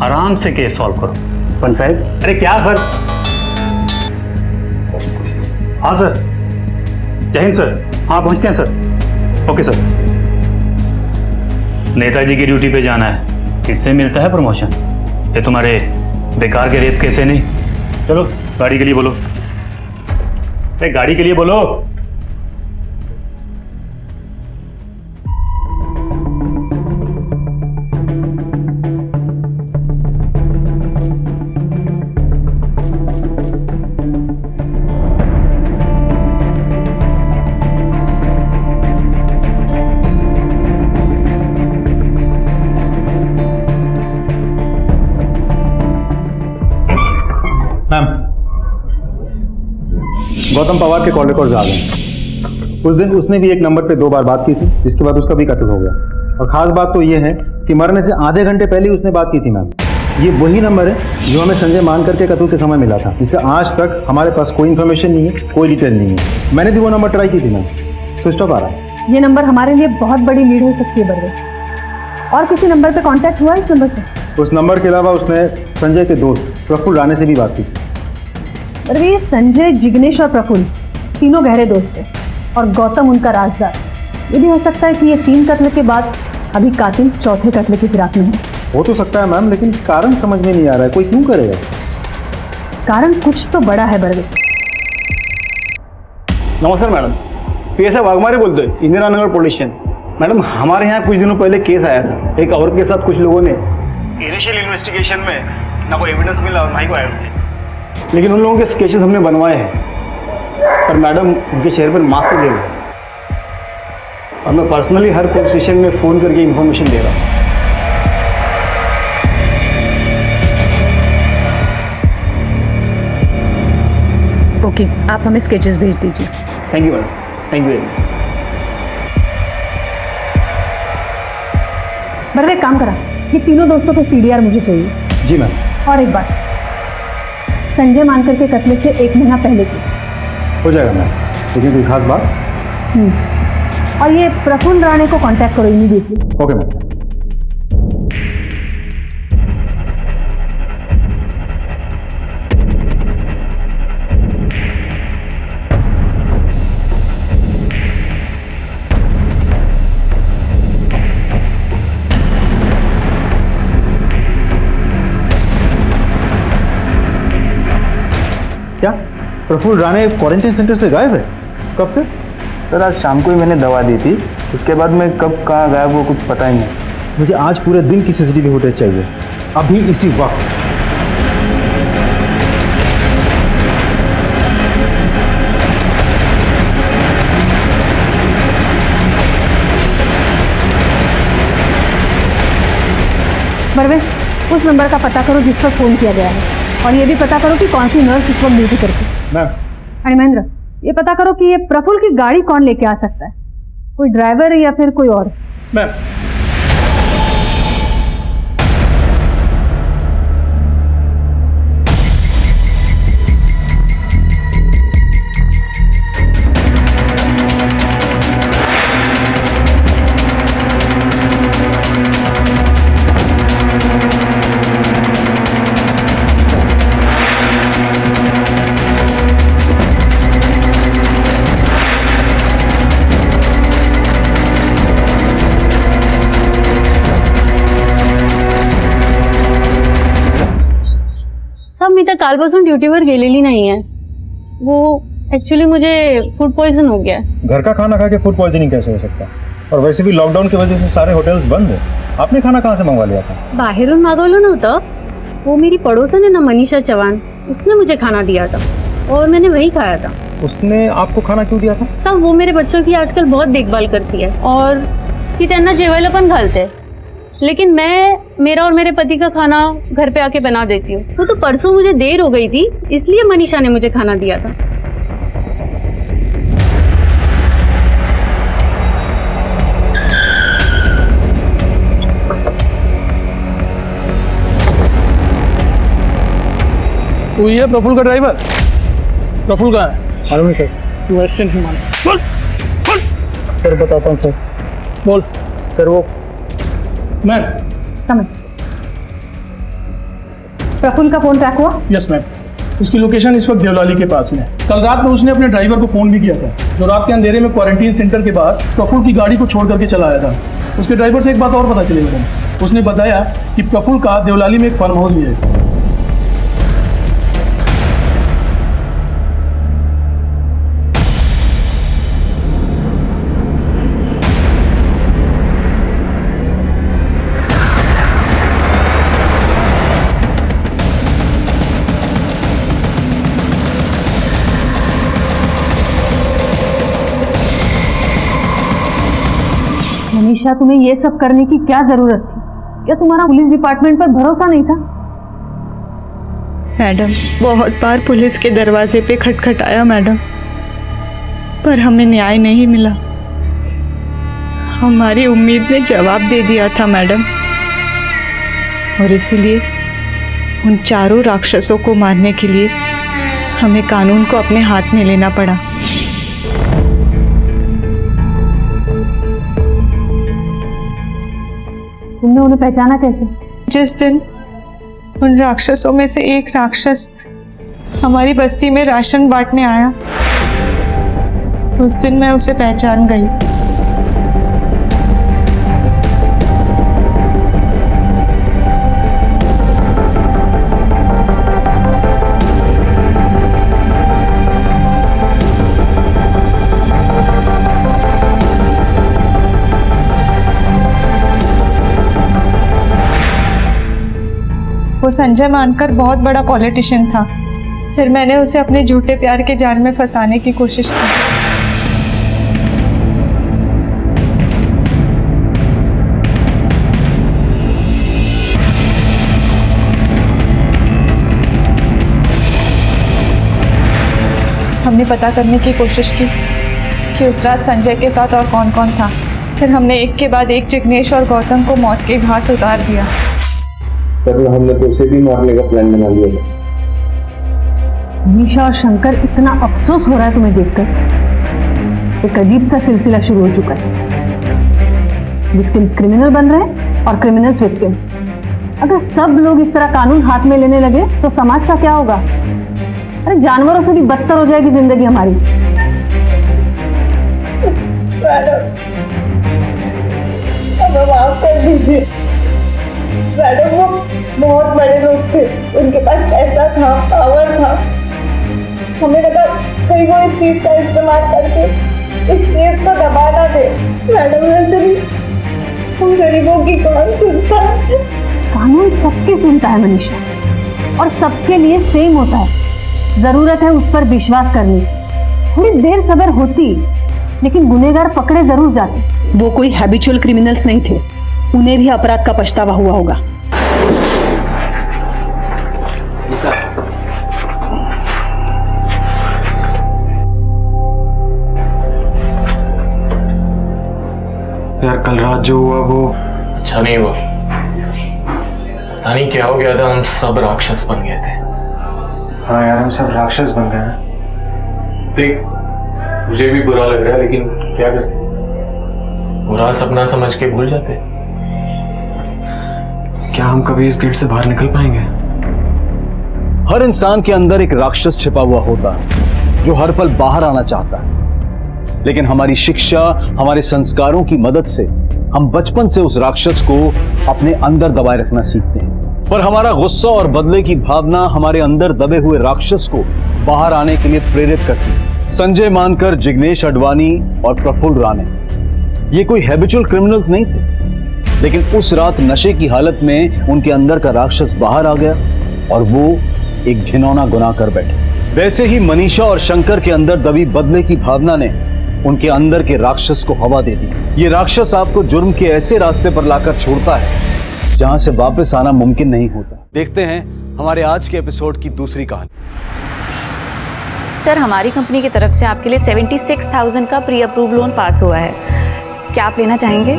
आराम से केस सॉल्व करो। पन साहब, अरे क्या सर? हाँ सर, जय हिंद सर। हाँ पहुंचते हैं सर। Okay sir. नेताजी की ड्यूटी पे जाना है, इससे मिलता है प्रमोशन। ये तुम्हारे बेकार के रेप केस है नहीं। चलो गाड़ी के लिए बोलो, अरे गाड़ी के लिए बोलो। मैम, गौतम पवार के कॉल रिकॉर्ड्स आ गए। उस दिन उसने भी एक नंबर पे 2 बार बात की थी, जिसके बाद उसका भी कत्ल हो गया। और खास बात तो ये है कि मरने से आधे घंटे पहले ही उसने बात की थी मैम। ये वही नंबर है जो हमें संजय मानकर के कत्ल के समय मिला था, जिसका आज तक हमारे पास कोई इन्फॉर्मेशन नहीं है, कोई डिटेल नहीं है। मैंने भी वो नंबर ट्राई की थी मैम, स्विच ऑफ आ रहा है। ये नंबर हमारे लिए बहुत बड़ी लीड हो सकती है बरवे। और किसी नंबर पे कांटेक्ट हुआ इस नंबर से? उस नंबर के अलावा उसने संजय के दोस्त प्रफुल्ल राणे से भी बात की। बरवे, ये संजय, जिग्नेश और प्रफुल्ल तीनों गहरे दोस्त थे और गौतम उनका राजदार। ये भी हो सकता है कि ये 3 कत्ल के बाद अभी कातिल चौथे कत्ल की फिराक में है। हो तो सकता है मैम, लेकिन कारण समझ में नहीं आ रहा है, कोई क्यों करेगा? कारण कुछ तो बड़ा है बरवे। नमस्कार मैडम, PSI वाघमारे बोलते हैं, Indira Nagar police station. Madam, हमारे यहाँ कुछ दिनों पहले केस आया था, एक औरत के साथ कुछ लोगों ने इनिशियल इन्वेस्टिगेशन में ना कोई एविडेंस मिला और ना ही कोई एविडेंस, लेकिन उन लोगों के स्केचेस हमने बनवाए हैं। पर मैडम, उनके चेहरे पर मास्क लगे हुए, और मैं पर्सनली हर पुलिस स्टेशन में फ़ोन करके इन्फॉर्मेशन दे रहा हूँ। ओके, आप हमें स्केचेस भेज दीजिए। Thank you madam, thank you very much. Barve, एक काम करा, ये तीनों दोस्तों के CDR मुझे चाहिए। जी मैम। और एक बात, संजय मानकर के कत्ल से 1 महीना पहले की। हो जाएगा मैम, लेकिन कोई खास बात? और ये प्रफुल्ल राणे को कांटेक्ट करो इमीडिएटली। Okay ma'am. क्या प्रफुल्ल राणे क्वारंटाइन सेंटर से गायब है? कब से? सर, आज शाम को ही मैंने दवा दी थी, उसके बाद मैं कब कहाँ गायब वो कुछ पता ही नहीं। मुझे आज पूरे दिन की CCTV फुटेज चाहिए, अभी इसी वक्त। बरवे, उस नंबर का पता करो जिस पर फोन किया गया है, और ये भी पता करो कि कौन सी नर्स इस वक्त ड्यूटी करती है। मैम। अरे महेंद्र, ये पता करो कि ये प्रफुल्ल की गाड़ी कौन लेके आ सकता है, कोई ड्राइवर या फिर कोई और। मैम। मी तर कालपासून ड्युटीवर गेलेली नाही आहे. वो एक्चुअली मुझे फूड पॉइजन हो गया है. घर का खाना खा के फूड पॉइजनिंग कैसे हो सकता है? और वैसे भी लॉकडाउन की वजह से सारे होटल्स बंद है. आपने खाना कहाँ से मंगवा लिया था? बाहेरून मागवलं नव्हतं. वो मेरी पड़ोसन है ना मनीषा चौहान, उसने मुझे खाना दिया था और मैंने वही खाया था. उसने आपको खाना क्यों दिया था? सब वो मेरे बच्चों की आजकल बहुत देखभाल करती है और ती त्यांना जेवायला पण घालते. लेकिन मैं मेरा और मेरे पति का खाना घर पे आके बना देती हूँ. वो तो परसों मुझे देर हो गई थी, इसलिए मनीषा ने मुझे खाना दिया था. तू ही है प्रफुल्ल का ड्राइवर? प्रफुल्ल कहाँ है? मालूम नहीं सर. तू ऐसे नहीं मालूम. बोल बोल. सर बताता हूँ सर. बोल. सर वो मैम. समझ. प्रफुल्ल का फोन ट्रैक हुआ? Yes ma'am. उसकी लोकेशन इस वक्त देवलाली के पास में है. कल रात में उसने अपने ड्राइवर को फोन भी किया था, जो रात के अंधेरे में क्वारंटीन सेंटर के बाहर प्रफुल्ल की गाड़ी को छोड़ करके चला आया था. उसके ड्राइवर से एक बात और पता चली मैडम. उसने बताया कि प्रफुल्ल का देवलाली में एक फार्म हाउस भी है. मनीषा, तुम्हें ये सब करने की क्या जरूरत थी? क्या तुम्हारा पुलिस डिपार्टमेंट पर भरोसा नहीं था? मैडम, बहुत बार पुलिस के दरवाजे पे खटखटाया मैडम, पर हमें न्याय नहीं मिला. हमारी उम्मीद ने जवाब दे दिया था मैडम, और इसीलिए उन चारों राक्षसों को मारने के लिए हमें कानून को अपने हाथ में लेना पड़ा. तुमने उन्हें पहचाना कैसे? जिस दिन उन राक्षसों में से एक राक्षस हमारी बस्ती में राशन बांटने आया, उस दिन मैं उसे पहचान गई. वो संजय मानकर बहुत बड़ा पॉलिटिशियन था. फिर मैंने उसे अपने झूठे प्यार के जाल में फंसाने की कोशिश की. हमने पता करने की कोशिश की कि उस रात संजय के साथ और कौन कौन था. फिर हमने एक के बाद एक जिग्नेश और गौतम को मौत के घाट उतार दिया. पर हमने तो उसे भी मारने का प्लान बना लिया. मनीषा और शंकर, इतना अफसोस हो रहा है तुम्हें देखकर. एक अजीब सा सिलसिला शुरू हो चुका है. विक्टिम्स क्रिमिनल बन रहे हैं और क्रिमिनल्स विक्टिम. अगर सब लोग इस तरह कानून हाथ में लेने लगे तो समाज का क्या होगा? अरे जानवरों से भी बदतर हो जाएगी जिंदगी हमारी. हमें माफ कर दीजिए मैडम. वो बहुत बड़े लोग थे, उनके पास पैसा था, पावर था. हमें लगा कहीं वो इस चीज का इस्तेमाल करके इस केस को दबा ना दे. मैडम, वैसे भी हम गरीबों की कौन सुनता है? कानून सबकी सुनता है मनीषा, और सबके लिए सेम होता है. जरूरत है उस पर विश्वास करने. थोड़ी देर सब्र होती, लेकिन गुनहगार पकड़े जरूर जाते. वो कोई हैबिचुअल क्रिमिनल्स नहीं थे. उन्हें भी अपराध का पछतावा हुआ होगा. यार, कल रात जो हुआ वो अच्छा नहीं हुआ. पता नहीं क्या हो गया था, हम सब राक्षस बन गए थे. हाँ यार, हम सब राक्षस बन गए हैं. देख, मुझे भी बुरा लग रहा है, लेकिन क्या करें, बुरा सपना समझ के भूल जाते. क्या हम कभी इस गेट से बाहर निकल पाएंगे? हर इंसान के अंदर एक राक्षस छिपा हुआ होता है जो हर पल बाहर आना चाहता है. लेकिन हमारी शिक्षा, हमारे संस्कारों की मदद से हम बचपन से उस राक्षस को अपने अंदर दबाए रखना सीखते हैं. पर हमारा गुस्सा और बदले की भावना हमारे अंदर दबे हुए राक्षस को बाहर आने के लिए प्रेरित करती है। संजय मानकर, जिग्नेश अडवाणी और प्रफुल्ल राणे ये कोई हैबिचुअल क्रिमिनल्स नहीं थे, लेकिन उस रात नशे की हालत में उनके अंदर का राक्षस बाहर आ गया और वो एक घिनौना गुनाह कर बैठे। वैसे ही मनीषा और शंकर के अंदर दबी बदले की भावना ने उनके अंदर के राक्षस को हवा दे दी। ये राक्षस आपको जुर्म के ऐसे रास्ते पर लाकर छोड़ता है जहां से वापस आना मुमकिन नहीं होता। देखते हैं हमारे आज के एपिसोड की दूसरी कहानी। सर, हमारी कंपनी की तरफ से आपके लिए 76,000 का प्री अप्रूव लोन पास हुआ है। क्या आप लेना चाहेंगे?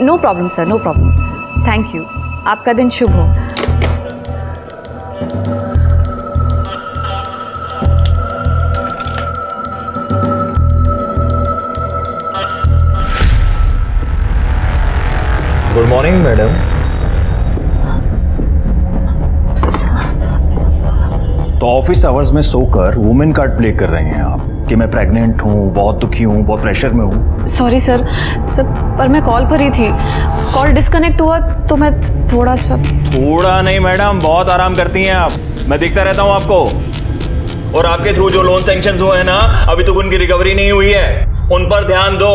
No problem sir, no problem. Thank you. आपका दिन शुभ हो। Good morning madam. तो ऑफिस आवर्स में सोकर वुमेन कार्ड प्ले कर रहे हैं आप कि मैं प्रेग्नेंट हूँ, बहुत दुखी हूँ, बहुत प्रेशर में हूँ। सॉरी सर, पर मैं कॉल पर ही थी। कॉल डिस्कनेक्ट हुआ तो मैं थोड़ा नहीं मैडम, बहुत आराम करती हैं आप, मैं देखता रहता हूँ आपको। और आपके थ्रू जो लोन सैंक्शन हुए हैं ना, अभी तक उनकी रिकवरी नहीं हुई है, उन पर ध्यान दो।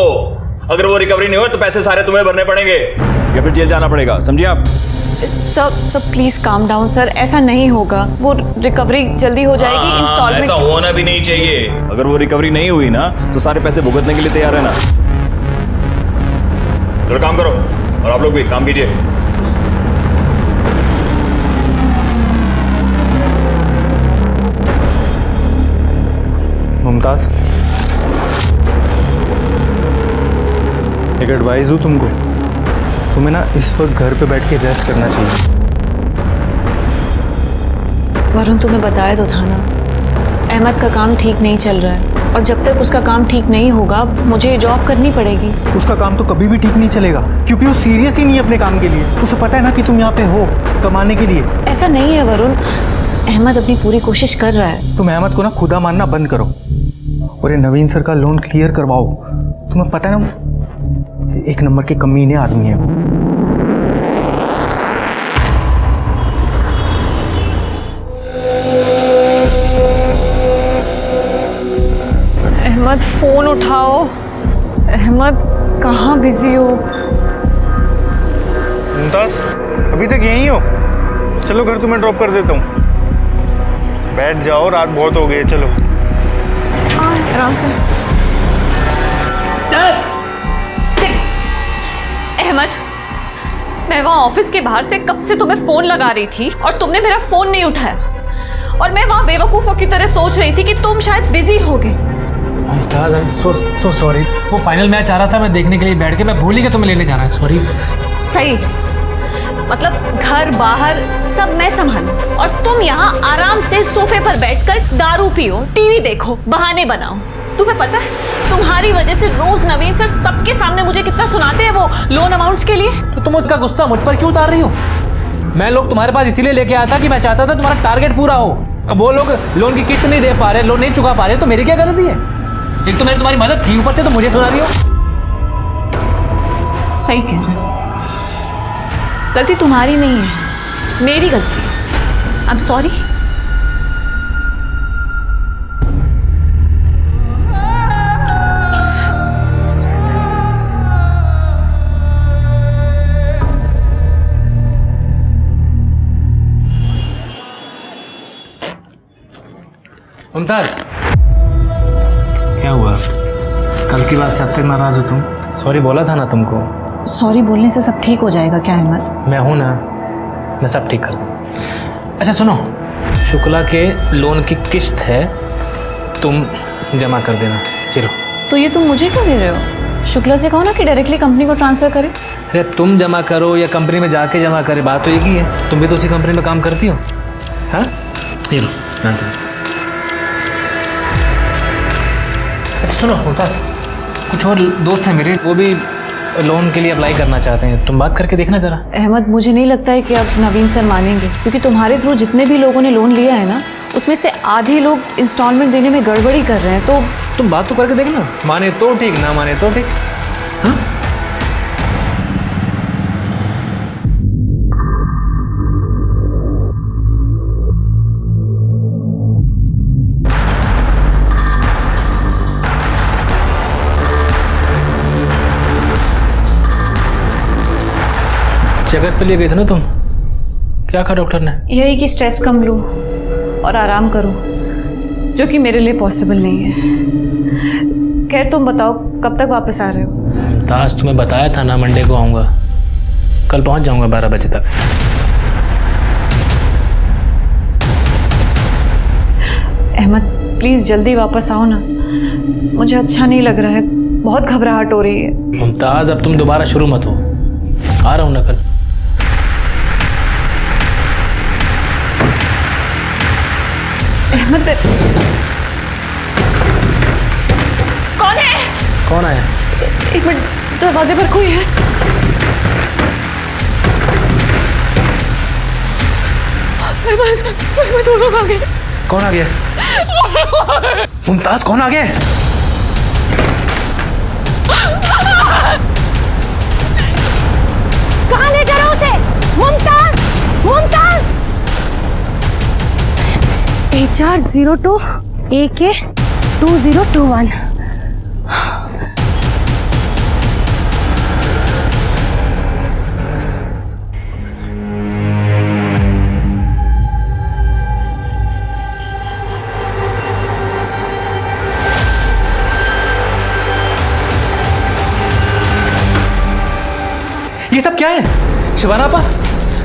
अगर वो रिकवरी नहीं हो तो पैसे सारे तुम्हें भरने पड़ेंगे या फिर जेल जाना पड़ेगा, समझिए आप। Sir please calm down sir, ऐसा नहीं होगा। वो रिकवरी जल्दी हो जाएगी। इंस्टॉलमेंट ऐसा होना भी नहीं चाहिए। अगर वो रिकवरी नहीं हुई ना तो सारे पैसे भुगतने के लिए तैयार है ना। चलो काम करो, और आप लोग भी काम कीजिए। मुमताज, एक एडवाइस दूं तुमको, तुम्हें ना इस वक्त घर पे बैठ के रेस्ट करना चाहिए। वरुण, तुम्हें बताया तो था ना, अहमद का काम ठीक नहीं चल रहा है, और जब तक उसका काम ठीक नहीं होगा मुझे जॉब करनी पड़ेगी। उसका काम तो कभी भी ठीक नहीं चलेगा, क्योंकि वो सीरियस ही नहीं है अपने काम के लिए। उसे पता है ना कि तुम यहाँ पे हो कमाने के लिए। ऐसा नहीं है वरुण, अहमद अपनी पूरी कोशिश कर रहा है। तुम अहमद को ना खुदा मानना बंद करो और ये नवीन सर का लोन क्लियर करवाओ। तुम्हें पता है ना, एक नंबर के कमीने आदमी है वो। अहमद फोन उठाओ। अहमद कहाँ बिजी हो? मुमताज, अभी तक यहीं हो? चलो घर तुम्हें ड्रॉप कर देता हूँ। बैठ जाओ, रात बहुत हो गई है। चलो आराम से। अहमद, मैं वहाँ ऑफिस के बाहर से कब से तुम्हें फोन लगा रही थी और तुमने मेरा फोन नहीं उठाया, और मैं वहाँ बेवकूफों की तरह सोच रही थी कि तुम शायद बिजी होगे। So sorry. वो फाइनल मैच आ रहा था, मैं देखने के लिए बैठ के मैं भूल ही गया तुम्हें लेने जाना है। सॉरी। सही, मतलब घर बाहर सब मैं संभालूं और तुम यहाँ आराम से सोफे पर बैठकर दारू पियो, टीवी देखो, बहाने बनाओ। तुम्हें पता है तुम्हारी वजह से रोज नवीन सर सबके सामने मुझे कितना सुनाते हैं वो लोन अमाउंट्स के लिए। तो तुम उसका गुस्सा मुझ पर क्यों उतार रही हो? मैं लोग तुम्हारे पास इसीलिए लेके आया था कि मैं चाहता था तुम्हारा टारगेट पूरा हो। अब वो लोग लोन की किस्त नहीं दे पा रहे, लोन नहीं चुका पा रहे, तो मेरी क्या गलती है? एक तो मैंने तुम्हारी मदद की, ऊपर से तो मुझे सुना रही हो। सही कह रहे हो, गलती तुम्हारी नहीं है, मेरी गलती है। आई एम सॉरी। मुमताज, क्या हुआ? कल की बात से अब तक नाराज हो तुम? सॉरी बोला था ना तुमको। सॉरी बोलने से सब ठीक हो जाएगा क्या अहमद? मैं हूं ना, मैं सब ठीक कर दूँ। अच्छा सुनो, शुक्ला के लोन की किस्त है, तुम जमा कर देना। चलो। तो ये तुम मुझे क्यों दे रहे हो? शुक्ला से कहो ना कि डायरेक्टली कंपनी को ट्रांसफर करे। अरे तुम जमा करो या कंपनी में जाके जमा करे, बात तो एक ही है। तुम भी तो उसी कंपनी में काम करती हो। हाँ, ये लो, ध्यान दो। अच्छा सुनो मुमताज, कुछ और दोस्त हैं मेरे, वो भी लोन के लिए अप्लाई करना चाहते हैं, तुम बात करके देखना जरा। अहमद, मुझे नहीं लगता है कि अब नवीन सर मानेंगे, क्योंकि तुम्हारे थ्रू जितने भी लोगों ने लोन लिया है ना, उसमें से आधे लोग इंस्टॉलमेंट देने में गड़बड़ी कर रहे हैं। तो तुम बात तो करके देखना, माने तो ठीक, ना माने तो ठीक। हाँ? चेकअप पे लिए गए थे ना तुम, क्या कहा डॉक्टर ने? यही कि स्ट्रेस कम लूँ और आराम करूँ, जो कि मेरे लिए पॉसिबल नहीं है। खैर तुम बताओ कब तक वापस आ रहे हो? मुमताज तुम्हें बताया था ना मंडे को आऊँगा, कल पहुँच जाऊँगा 12 बजे तक। अहमद प्लीज़ जल्दी वापस आओ ना, मुझे अच्छा नहीं लग रहा है, बहुत घबराहट हो रही है। मुमताज अब तुम दोबारा शुरू मत हो, आ रहा हूँ ना कल। अहमद कौन है? कौन आया? एक मिनट, दरवाजे पर कोई है। अहमद वो लोग आ गए। कौन आ गया? मुमताज कौन आ गया? कहाँ ले जा रहे हो उसे? मुमताज, मुमताज। HR02 AK 2021। ये सब क्या है? शिवाना आपा,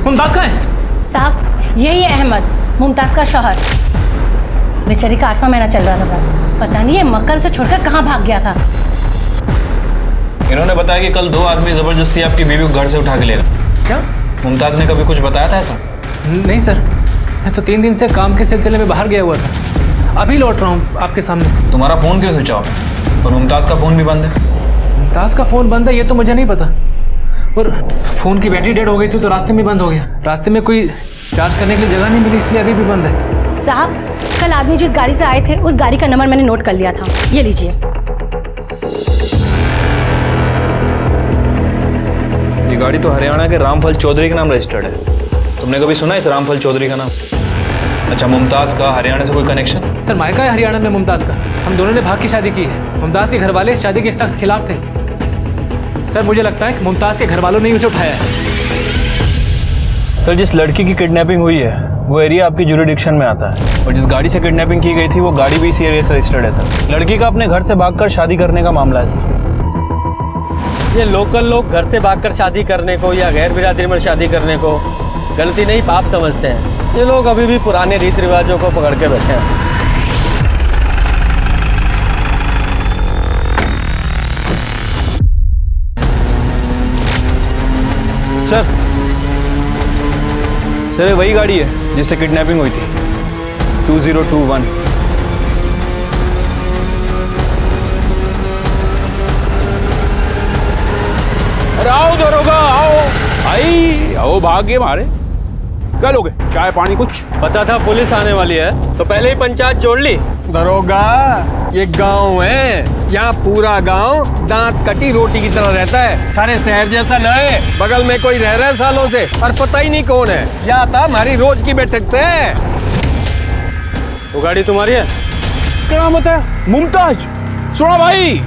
मुमताज कहाँ है? साहब यही है अहमद, मुमताज का शौहर। बेचारी का 8वां महीना चल रहा था साहब, पता नहीं है मक्कर उसे छोड़कर कहाँ भाग गया था। इन्होंने बताया कि कल 2 आदमी जबरदस्ती आपकी बीवी को घर से उठा के ले गए। क्या? मुमताज ने कभी कुछ बताया था ऐसा? नहीं सर, मैं तो 3 दिन से काम के सिलसिले में बाहर गया हुआ था, अभी लौट रहा हूँ आपके सामने। तुम्हारा फोन क्यों स्विच ऑफ है? और मुमताज का फोन भी बंद है। मुमताज का फोन बंद है ये तो मुझे नहीं पता, और फोन की बैटरी डेड हो गई थी तो रास्ते में बंद हो गया। रास्ते में कोई चार्ज करने के लिए जगह नहीं मिली, इसलिए अभी भी बंद है। साहब कल आदमी जिस गाड़ी से आए थे उस गाड़ी का नंबर मैंने नोट कर लिया था, ये लीजिए। ये गाड़ी तो हरियाणा के रामफल चौधरी के नाम रजिस्टर्ड है। तुमने कभी सुना है इस रामफल चौधरी का नाम? अच्छा, मुमताज का हरियाणा से कोई कनेक्शन? सर मायका है हरियाणा में मुमताज का, हम दोनों ने भाग की शादी की है। मुमताज के घर वाले इस शादी के सख्त खिलाफ थे। सर मुझे लगता है कि मुमताज के घर वालों ने उसे उठाया है। सर जिस लड़की की किडनैपिंग हुई है वो एरिया आपकी ज्यूरिडिक्शन में आता है, और जिस गाड़ी से किडनैपिंग की गई थी वो गाड़ी भी इसी एरिया से रजिस्टर्ड है सर। लड़की का अपने घर से भागकर शादी करने का मामला है सर। ये लोकल लोग घर से भागकर शादी करने को या गैर बिरादरी में शादी करने को गलती नहीं पाप समझते हैं। ये लोग अभी भी पुराने रीति रिवाजों को पकड़ के बैठे हैं। सर सर वही गाड़ी है जिससे किडनैपिंग हुई थी, 2021। अरे आओ दरोगा आओ, आई आओ, भाग्य मारे। क्या लोगे? चाय पानी कुछ? पता था पुलिस आने वाली है तो पहले ही पंचायत जोड़ ली। दरोगा ये गांव है, यहाँ पूरा गांव दांत कटी रोटी की तरह रहता है। सारे शहर जैसा न है, बगल में कोई रह रहा है सालों से और पता ही नहीं कौन है। या था हमारी रोज की बैठक से। वो गाड़ी तुम्हारी है? क्या नाम होता है? मुमताज। सुना भाई,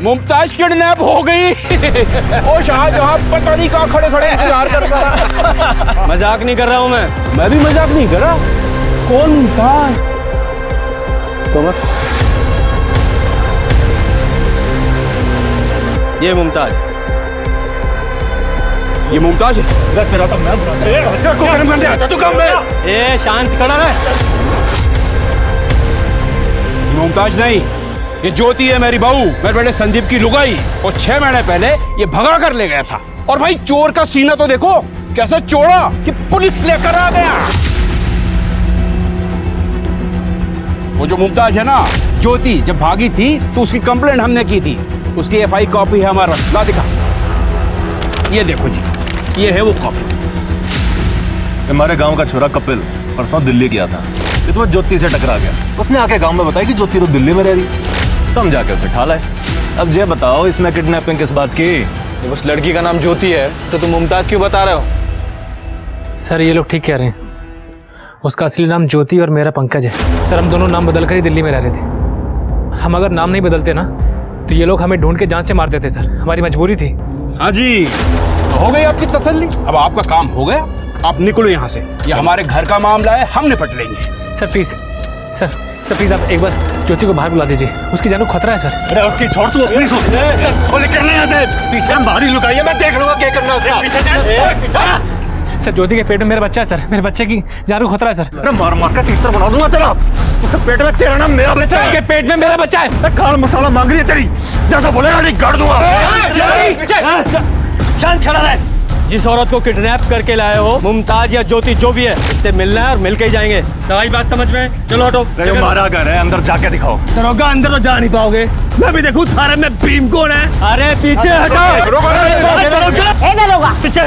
मुमताज किडनैप हो गई। ओ शाहजहां पता नहीं कहाँ खड़े खड़े इंतजार कर रहा। मजाक नहीं कर रहा हूँ मैं भी मजाक नहीं कर रहा। कौन मुमताज? ये मुमताज, ये मुमताज है। तेरा तो मैं ए शांत खड़ा है। मुमताज नहीं, ये ज्योति है मेरी बहू, मेरे बेटे संदीप की लुगाई। और 6 महीने पहले ये भगा कर ले गया था। और भाई चोर का सीना तो देखो कैसे चोड़ा कि पुलिस लेकर आ गया। वो जो मुमताज है ना, ज्योति, जब भागी थी तो उसकी कंप्लेंट हमने की थी। उसकी FI कॉपी है हमारा, ला दिखा। ये देखो जी, ये है वो कॉपी। हमारे गांव का छोरा कपिल परसों दिल्ली गया था, तो वो ज्योति से टकरा गया। उसने आके गांव में बताया कि ज्योति तो दिल्ली में रह रही, तो हम जाके उसे उठा लाए। अब ये बताओ इसमें किडनैपिंग किस बात की? जब उस लड़की का नाम ज्योति है तो तुम मुमताज क्यों बता रहे हो? सर ये लोग ठीक कह रहे हैं, उसका असली नाम ज्योति और मेरा पंकज है। सर हम दोनों नाम बदल कर ही दिल्ली में रह रहे थे। हम अगर नाम नहीं बदलते ना तो ये लोग हमें ढूंढ के जान से मार देते सर, हमारी मजबूरी थी। हाँ जी, हो गई आपकी तसल्ली? अब आपका काम हो गया, आप निकलो यहाँ से। ये हमारे घर का मामला है, हम निपट लेंगे। सर प्लीज, सर प्लीज आप एक बार ज्योति को बाहर बुला दीजिए, उसकी जान को खतरा है सर। अरे उसकी छोड़ तू अपनी सोच। वो निकलना यहाँ से। पीछे बाहरी लुकाइए, मैं देख लूंगा क्या करना उसे। सर ज्योति के पेट में मेरा बच्चा है सर, मेरे बच्चे की जान को खतरा है सर। अरे मार मार का तीसरा बना दूंगा तेरा। उसके पेट में तेरा नाम मेरा बच्चा है। के पेट में मेरा बच्चा है। खान मसाला मांग रही है तेरी, जैसा बोलेगा नहीं गाड़ दूंगा। शांत खड़ा रहे। जिस औरत को किडनैप करके लाए हो, मुमताज या ज्योति जो भी है, इससे मिलना है और मिल के ही जाएंगे। आई बात समझ में? चलो हटो। हमारा घर है, अंदर जाके दिखाओ। दरोगा अंदर तो जा नहीं पाओगे, मैं भी देखूं थारे में भीम कौन है। अरे पीछे हटो। दरोगा पीछे।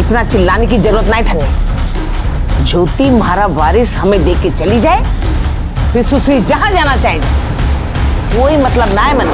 इतना चिल्लाने की जरूरत नहीं था। ज्योति हमारा वारिस हमें देख के चली जाए, फिर सुश्री जहां जाना चाहिए, कोई मतलब ना है मन।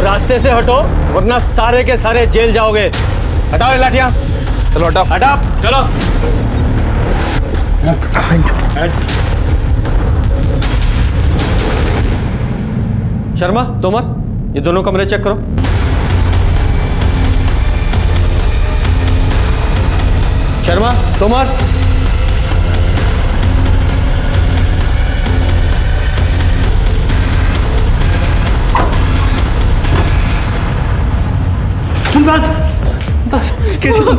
रास्ते से हटो वरना सारे के सारे जेल जाओगे। हटाओ लाठियां। चलो हटाओ हटाओ चलो। शर्मा, तोमर, ये दोनों कमरे चेक करो। शर्मा, तोमर, कैसे तुम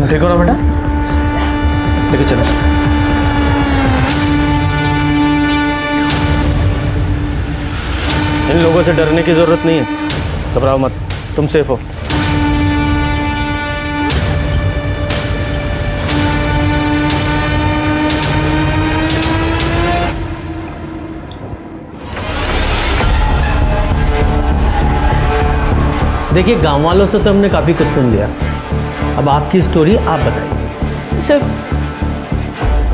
ठीक हो ना बेटा? लेके चलो। इन लोगों से डरने की जरूरत नहीं है, घबराओ मत, तुम सेफ हो। देखिए, गांव वालों से तो हमने काफी कुछ सुन लिया, अब आपकी स्टोरी आप बताइए। सर,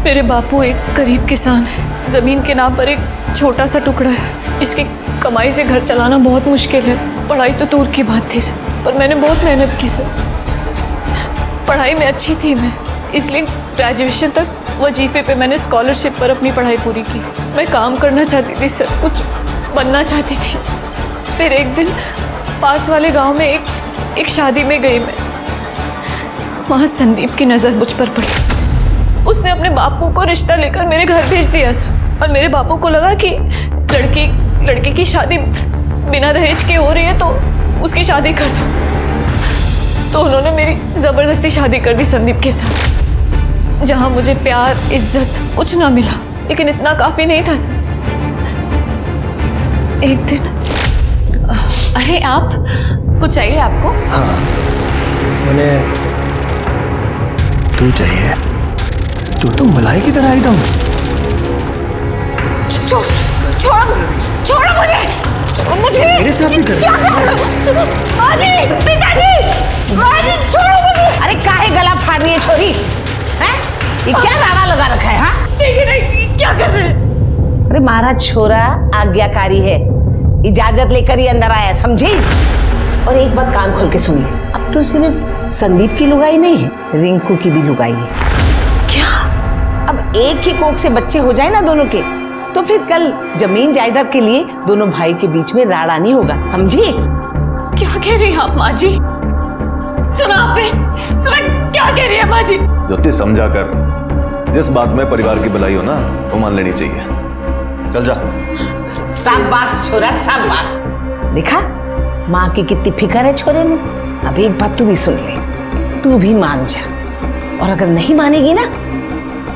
मेरे बापू एक गरीब किसान है। जमीन के नाम पर एक छोटा सा टुकड़ा है, जिसकी कमाई से घर चलाना बहुत मुश्किल है। पढ़ाई तो दूर की बात थी सर, पर मैंने बहुत मेहनत की सर। पढ़ाई में अच्छी थी मैं, इसलिए ग्रेजुएशन तक वजीफे पे मैंने स्कॉलरशिप पर अपनी पढ़ाई पूरी की। मैं काम करना चाहती थी सर, कुछ बनना चाहती थी। फिर एक दिन पास वाले गांव में एक शादी में गई मैं। वहाँ संदीप की नज़र मुझ पर पड़ी। उसने अपने बापू को रिश्ता लेकर मेरे घर भेज दिया सर, और मेरे बापू को लगा कि लड़की की शादी बिना दहेज के हो रही है, तो उसकी शादी कर दो। तो उन्होंने मेरी ज़बरदस्ती शादी कर दी संदीप के साथ, जहाँ मुझे प्यार, इज्जत कुछ ना मिला। लेकिन इतना काफ़ी नहीं था सर। एक दिन, अरे आप कुछ चाहिए आपको? हाँ, मैंने तू चाहिए। तू तो मलाई की तरह एकदम। छोड़ो मुझे, मेरे साथ भी कर। क्या कर रहे हो? माजी, पिताजी, माजी, छोड़ो मुझे। अरे काहे गला फाड़ रही है छोरी? हैं? ये क्या नारा लगा रखा है? हाँ? नहीं, क्या कर रहे हैं? अरे महाराज छोरा आज्ञाकारी है, इजाजत लेकर ही अंदर आया, समझी? और एक बात कान खोल के सुन ले, अब तो सिर्फ संदीप की लुगाई नहीं है, रिंकू की भी लुगाई है। क्या? अब एक ही कोख से बच्चे हो जाए ना दोनों के, तो फिर कल जमीन जायदाद के लिए दोनों भाई के बीच में राड़ा नहीं होगा, समझी? क्या कह रही हैं आप माँ जी? सुना आपने? सुना क्या कह रही है माँ जी? ज्योति, समझा कर, जिस बात में परिवार की भलाई हो ना, वो मान लेनी चाहिए। चल जा। शाबाश छोरा, शाबाश। देखा माँ की कितनी फिक्र है छोरे में। अब एक बात तू भी सुन ले, तू भी मान जा, और अगर नहीं मानेगी ना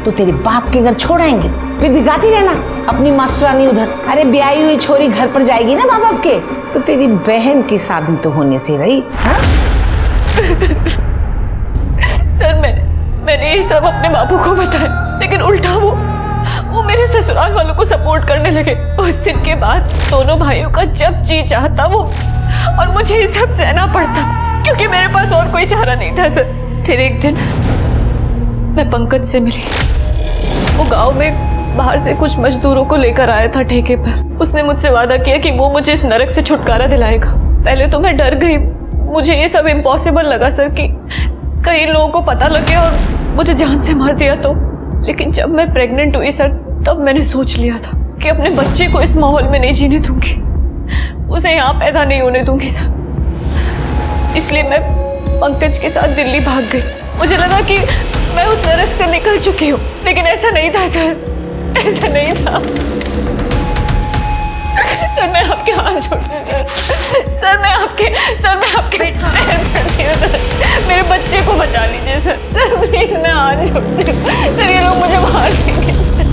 तो तेरे बाप के घर छोड़ आएंगे, फिर दिखाती रहना अपनी मास्टरानी उधर। अरे ब्याही हुई छोरी घर पर जाएगी ना माँ बाप के, तो तेरी बहन की शादी तो होने से रही। हाँ? सर, मैंने ये सब अपने बापू को बताया, लेकिन उल्टा वो मेरे ससुराल वालों को सपोर्ट करने लगे। उस दिन के बाद दोनों भाइयों का जब जी चाहता वो, और मुझे ये सब सहना पड़ता, क्योंकि मेरे पास और कोई चारा नहीं था सर। फिर एक दिन मैं पंकज से मिली। वो गांव में बाहर से कुछ मजदूरों को लेकर आया था ठेके पर। उसने मुझसे वादा किया कि वो मुझे इस नरक से छुटकारा दिलाएगा। पहले तो मैं डर गई, मुझे ये सब इम्पॉसिबल लगा सर कि कई लोगों को पता लग गया और मुझे जान से मार दिया तो। लेकिन जब मैं प्रेग्नेंट हुई सर, तब मैंने सोच लिया था कि अपने बच्चे को इस माहौल में नहीं जीने दूंगी, उसे यहाँ पैदा नहीं होने दूंगी सर। इसलिए मैं पंकज के साथ दिल्ली भाग गई। मुझे लगा कि मैं उस नरक से निकल चुकी हूँ, लेकिन ऐसा नहीं था सर, ऐसा नहीं था। सर मैं आपके हाथ जोड़ती हूँ सर, मैं आपके पैर पड़ती हूँ सर, मेरे बच्चे को बचा लीजिए सर, सर प्लीज मैं हाथ जोड़ती हूँ सर, ये लोग मुझे मार देंगे सर।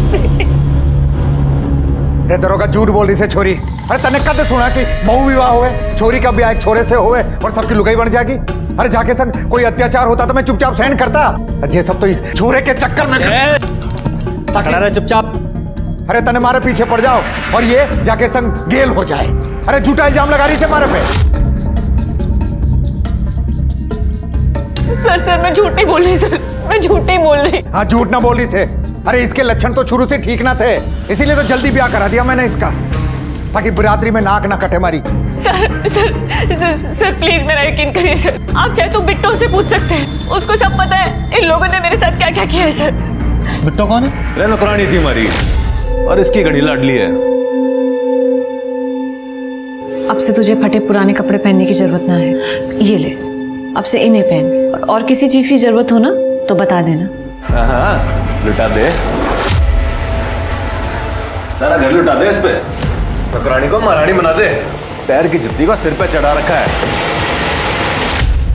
रे दरोगा झूठ बोल रही से छोरी। अरे तने कद सुना कि बहु विवाह हुए, छोरी का ब्याह एक छोरे से हुए और सबकी लुगाई बन जाएगी। अरे जाके संग कोई अत्याचार होता तो मैं चुपचाप सहन करता। ये सब तो इस छोरे के चक्कर में खड़ा रहे चुपचाप। अरे तने मारे पीछे पड़ जाओ और ये जाके संग गेल हो जाए। अरे झूठा इल्जाम लगा रही से मारे पे। सर मैं झूठ नहीं बोल रही सर, मैं झूठ नहीं बोल रही। हाँ झूठ ना बोल रही से। अरे इसके लक्षण तो शुरू से ठीक ना थे, इसीलिए तो जल्दी ब्याह करा दिया मैंने इसका, ताकि बिरादरी में नाक ना कटे मारी। सर प्लीज मेरा यकीन करिए सर, आप चाहे तो बिट्टो से पूछ सकते हैं, उसको सब पता है इन लोगों ने मेरे साथ क्या क्या किया है सर। बिट्टो कौन है? अरे नौकरानी थी हमारी और इसकी घड़ी लाडली है। अब से तुझे फटे पुराने कपड़े पहनने की जरूरत ना है, ये ले अब से इन्हें पहन, और किसी चीज की जरूरत हो ना तो बता देना। हाँ लुटा दे, सारा घर लुटा दे इस पे, नौकरानी को महारानी बना दे, पैर की जुत्ती को सिर पे चढ़ा रखा है।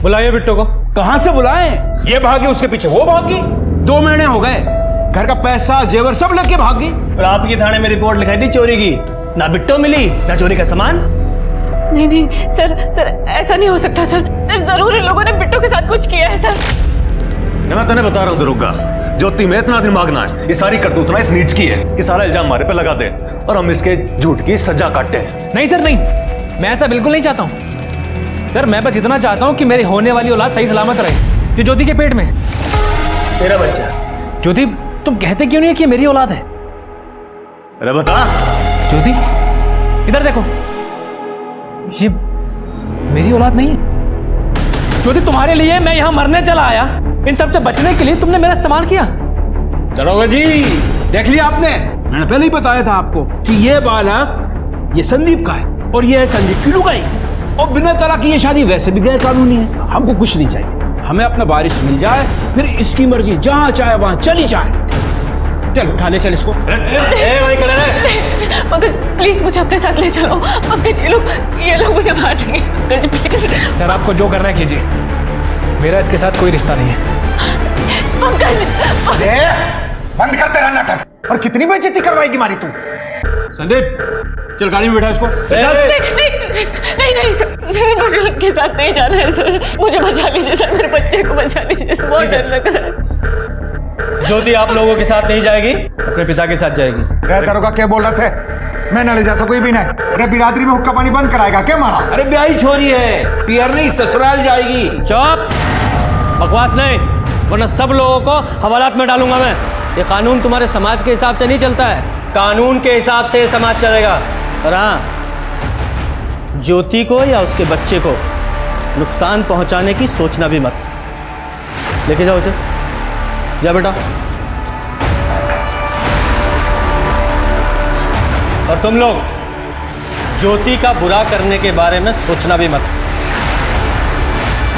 बुलाइए बिट्टो को। कहां से बुलाएं? ये भागी उसके पीछे वो भागी, 2 महीने हो गए, घर का पैसा जेवर सब लेके भागी। और आपकी थाने में रिपोर्ट लिखाई थी चोरी की, ना बिट्टो मिली ना चोरी का सामान। नहीं सर ऐसा नहीं हो सकता सर, जरूर इन लोगों ने बिट्टो के साथ कुछ किया है सर। मैं तेने बता रहा हूँ दरोगा, ज्योति में इतना दिमाग ना है, ये सारी करतूत ना इस नीच की है कि सारा इल्जाम हमारे पे लगा दे और हम इसके झूठ की सजा काटे। नहीं सर नहीं, मैं ऐसा बिल्कुल नहीं चाहता हूँ सर, मैं बस इतना चाहता हूँ कि मेरी होने वाली औलाद सही सलामत रहे, जो ज्योति के पेट में। तेरा बच्चा ज्योति, तुम कहते क्यों नहीं है कि मेरी औलाद है? अरे बता ज्योति, इधर देखो, ये मेरी औलाद नहीं है। ज्योति, तुम्हारे लिए मैं यहाँ मरने चला आया, इन सब से बचने के लिए तुमने मेरा इस्तेमाल किया। दरोगा जी देख लिया आपने, मैंने पहले ही बताया था आपको कि ये बालक ये संदीप का है और ये है संदीप की लुगाई, और बिना तलाक की ये शादी वैसे भी गैर कानूनी है। हमको कुछ नहीं चाहिए, हमें अपना वारिस मिल जाए, फिर इसकी मर्जी, जहां चाहे वहां चली जाए। चल उठा ले, चल इसको। पंकज प्लीज मुझे अपने साथ ले चलो। पंकज ये लोग मुझे मार देंगे। पंकज प्लीज। सर आपको जो करना है कीजिए, मेरा इसके साथ कोई रिश्ता नहीं है। पंकज बंद करते रहा नाटक, और कितनी बेइज्जती करवाएगी मारी तू। संदीप चल गाड़ी में बैठा इसको। नहीं सर, मुझे उनके साथ नहीं जाना है सर, मुझे बचा लीजिए सर, मेरे बच्चे को बचा लीजिए, बहुत डर लग रहा है। ज्योति आप लोगों के साथ नहीं जाएगी, अपने पिता के साथ जाएगी। दरोगा क्या बोल रहा थे? मैं न ले जा सकूं भी नहीं। अरे बिरादरी में हुक्का पानी बंद कराएगा क्या मारा? अरे ब्याही छोरी है, पियर नहीं ससुराल जाएगी। चुप, बकवास नहीं, वरना सब लोगों को हवालात में डालूंगा मैं। ये कानून तुम्हारे समाज के हिसाब से नहीं चलता है, कानून के हिसाब से समाज चलेगा। और हाँ, ज्योति को या उसके बच्चे को नुकसान पहुंचाने की सोचना भी मत। लेके जाओ उसे, जा बेटा। और तुम लोग ज्योति का बुरा करने के बारे में सोचना भी मत,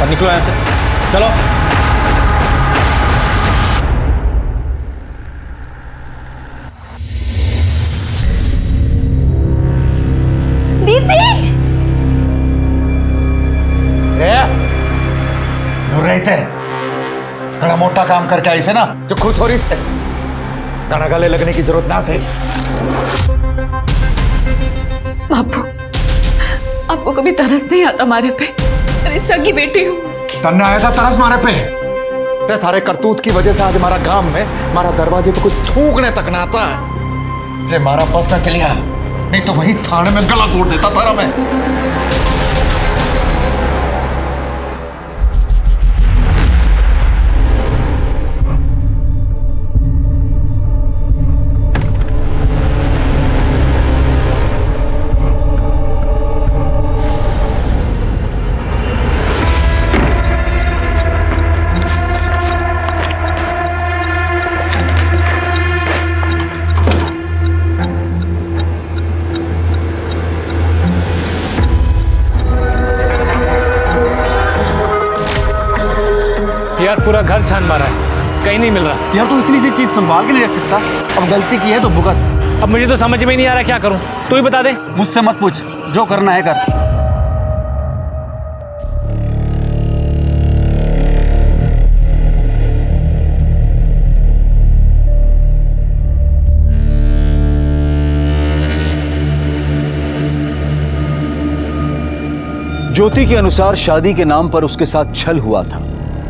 और निकलो यहां से, चलो। दीदी दूर रहते, बड़ा मोटा काम करके आई से ना, जो खुश हो रही से गाना गले लगने की जरूरत ना से। बापू, आपको कभी तरस नहीं आता मारे पे? अरे सगी बेटी हूँ। तन्ने आया था तरस मारे पे? अरे थारे करतूत की वजह से आज हमारा गांव में हमारा दरवाजे पे कोई थूकने तक ना आता है। अरे मारा बस ना चलिया, नहीं तो वही थाने में गला तोड़ देता थारा मैं। यार पूरा घर छान मारा है, कहीं नहीं मिल रहा। यार तू इतनी सी चीज संभाल के नहीं रख सकता? अब गलती की है तो भुगत। अब मुझे तो समझ में नहीं आ रहा क्या करूं, तू ही बता दे। मुझसे मत पूछ, जो करना है कर। ज्योति के अनुसार शादी के नाम पर उसके साथ छल हुआ था।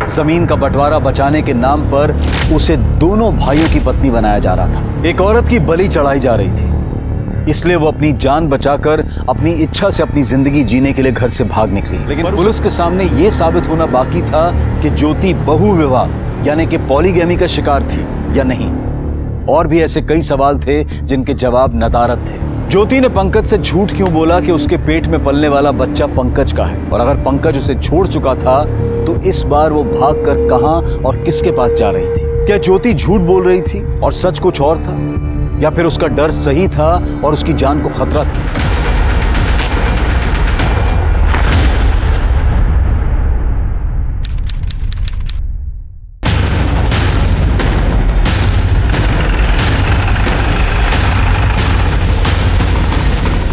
जमीन का बंटवारा बचाने के नाम पर उसे दोनों भाइयों की पत्नी बनाया जा रहा था। एक औरत की बलि चढ़ाई जा रही थी, इसलिए वो अपनी जान बचाकर अपनी इच्छा से अपनी जिंदगी जीने के लिए घर से भाग निकली। लेकिन पुलिस के सामने यह साबित होना बाकी था कि ज्योति बहुविवाह यानी कि पॉलीगैमी का शिकार थी या नहीं। और भी ऐसे कई सवाल थे जिनके जवाब नदारद थे। ज्योति ने पंकज से झूठ क्यों बोला कि उसके पेट में पलने वाला बच्चा पंकज का है, और अगर पंकज उसे छोड़ चुका था तो इस बार वो भागकर कहां और किसके पास जा रही थी? क्या ज्योति झूठ बोल रही थी और सच कुछ और था, या फिर उसका डर सही था और उसकी जान को खतरा था?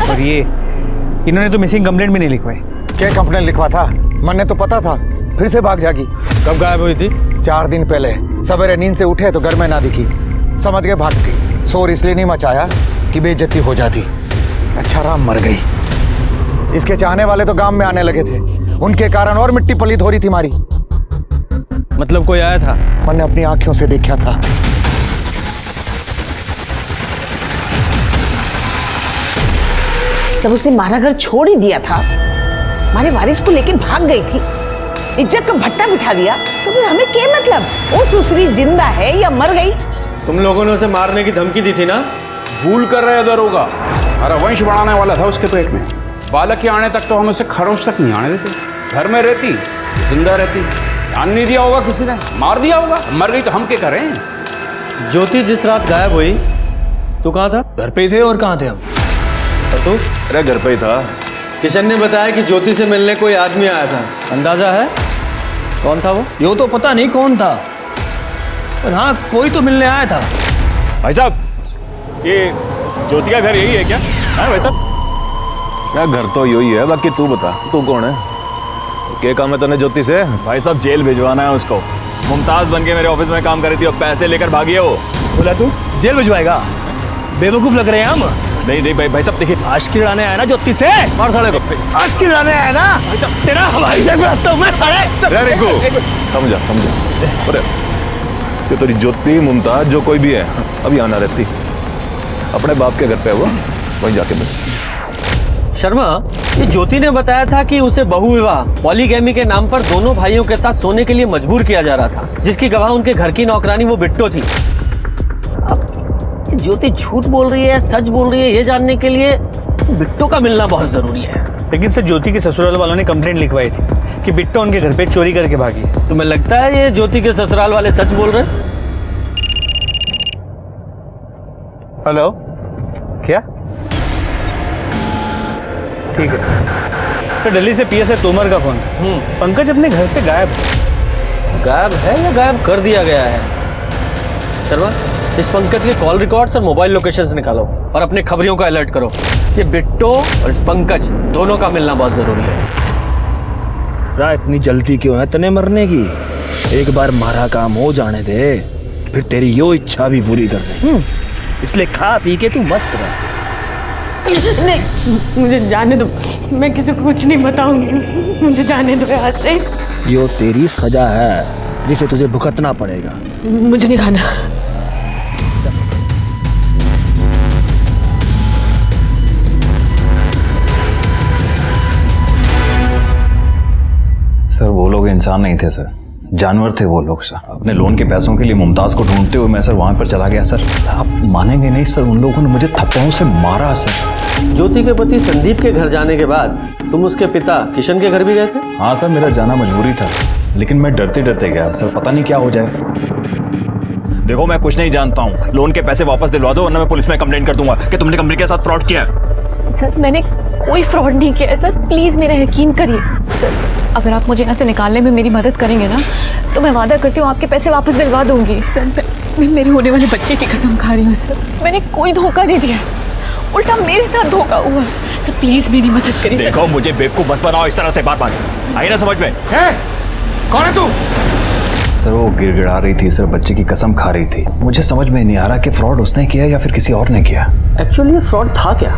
और ये इन्होंने तो मिसिंग कंप्लेंट भी नहीं लिखवाई। क्या कंप्लेंट लिखवा था? मन ने तो पता था, फिर से भाग जागी। कब गायब हुई थी? 4 दिन पहले सवेरे नींद से उठे तो घर में ना दिखी, समझ के भाग गई। शोर इसलिए नहीं मचाया कि बेइज्जती हो जाती। अच्छा राम मर गई। इसके चाहने वाले तो गांव में आने लगे थे, उनके कारण और मिट्टी पलीत हो रही थी हमारी। मतलब कोई आया था? मैंने अपनी आंखों से देखा था। जब उसने मारा घर छोड़ ही दिया था, हमारे वारिस को लेके भाग गई थी, इज्जत का भट्टा बिठा दिया, तो फिर हमें क्या मतलब? वो सुसरी जिंदा है या मर गई? तुम लोगों ने उसे मारने की धमकी दी थी ना? भूल कर रहे दरोगा, हमारा वंश बढ़ाने वाला था उसके पेट में। बालक के आने तक तो हम उसे खरोच तक नहीं आने देते। घर में रहती, जिंदा रहती, ध्यान नहीं दिया होगा, किसी ने मार दिया होगा। मर गई तो हम क्या करें? ज्योति जिस रात गायब हुई, तू कहाँ था? घर पे ही थे। और कहाँ थे हम? तू? अरे घर पे ही था। किशन ने बताया कि ज्योति से मिलने कोई आदमी आया था, अंदाजा है कौन था वो? यो तो पता नहीं कौन था, पर हाँ कोई तो मिलने आया था। भाई साहब, ये ज्योति का घर यही है क्या? हाँ भाई साहब, क्या घर तो यही है, बाकी तू बता, तू कौन है? क्या काम है तूने ज्योति से? भाई साहब जेल भिजवाना है उसको। मुमताज बन के मेरे ऑफिस में काम कर रही थी और पैसे लेकर भागी है वो। बोला तू जेल भिजवाएगा? बेवकूफ लग रहे हैं हम। नहीं भाई साहब देखिए, आशिकी लड़ाने आया ना ज्योति से? मार साले को। आशिकी लड़ाने आया ना? तेरा हवाई जहाज में आता हूं मैं साले। रिंकू समझा। अरे ये तेरी ज्योति मुमताज जो कोई भी है अभी आना रहती, अपने बाप के घर पे है वो, वहीं जाके बस। शर्मा, ये ज्योति ने बताया था कि उसे बहुविवाह पॉलीगैमी के नाम पर दोनों भाइयों के साथ सोने के लिए मजबूर किया जा रहा था, जिसकी गवाह उनके घर की नौकरानी वो बिट्टो थी। ज्योति झूठ बोल रही है सच बोल रही है, ये जानने के लिए बिट्टो का मिलना बहुत जरूरी है। लेकिन सर ज्योति के ससुराल वालों ने कंप्लेंट लिखवाई थी कि बिट्टो उनके घर पे चोरी करके भागी। तुम्हें लगता है ये ज्योति के ससुराल वाले सच बोल रहे हैं? हेलो, क्या? ठीक है सर, दिल्ली से पीएसआई तोमर का फोन था। पंकज अपने घर से गायब है या गायब कर दिया गया है? शर्मा, इस पंकज के कॉल रिकॉर्ड्स और मोबाइल लोकेशंस निकालो और अपने खबरियों का अलर्ट करो। ये बिट्टो और इस पंकज दोनों का मिलना बहुत जरूरी है। इतनी जल्दी क्यों है तने मरने की? एक बार मारा काम हो जाने दे, फिर तेरी यो इच्छा भी पूरी कर दे। इसलिए खा पी के तू मस्त रह। नहीं, मुझे जाने दो, मैं किसी को कुछ नहीं बताऊंगी। मुझे जाने दो यहाँ से। यो तेरी सजा है जिसे तुझे भुगतना पड़ेगा। मुझे नहीं खाना। सर वो लोग इंसान नहीं थे सर, जानवर थे वो लोग सर। अपने लोन के पैसों के लिए मुमताज को ढूंढते हुए मैं सर वहां पर चला गया सर। आप मानेंगे नहीं सर, उन लोगों ने मुझे थप्पड़ों से मारा सर। ज्योति के पति संदीप के घर जाने के बाद तुम उसके पिता किशन के घर भी गए थे? हाँ सर, मेरा जाना मजबूरी था, लेकिन मैं डरते डरते गया सर, पता नहीं क्या हो जाए। देखो मैं कुछ नहीं जानता हूँ, लोन के पैसे वापस दिलवा दो वरना मैं पुलिस में कंप्लेंट कर दूंगा कि तुमने कंपनी के साथ फ्रॉड किया है। सर मैंने कोई फ्रॉड नहीं किया है सर, प्लीज मेरा यकीन करिए सर। अगर आप मुझे यहाँ से निकालने में मेरी मदद करेंगे ना तो मैं वादा करती हूँ आपके पैसे वापस दिलवा दूंगी सर। मैं मेरे होने वाले बच्चे की कसम खा रही हूँ सर, मैंने कोई धोखा नहीं दिया, उल्टा मेरे साथ धोखा हुआ सर। प्लीज मेरी मदद करिए। देखो मुझे बेवकूफ मत बनाओ इस तरह से, बात बात आई ना समझ में। कौन है तू? सर वो गिड़गिड़ा रही थी सर, बच्चे की कसम खा रही थी। मुझे समझ में नहीं आ रहा कि फ्रॉड उसने किया या फिर किसी और ने किया। एक्चुअली ये फ्रॉड था क्या,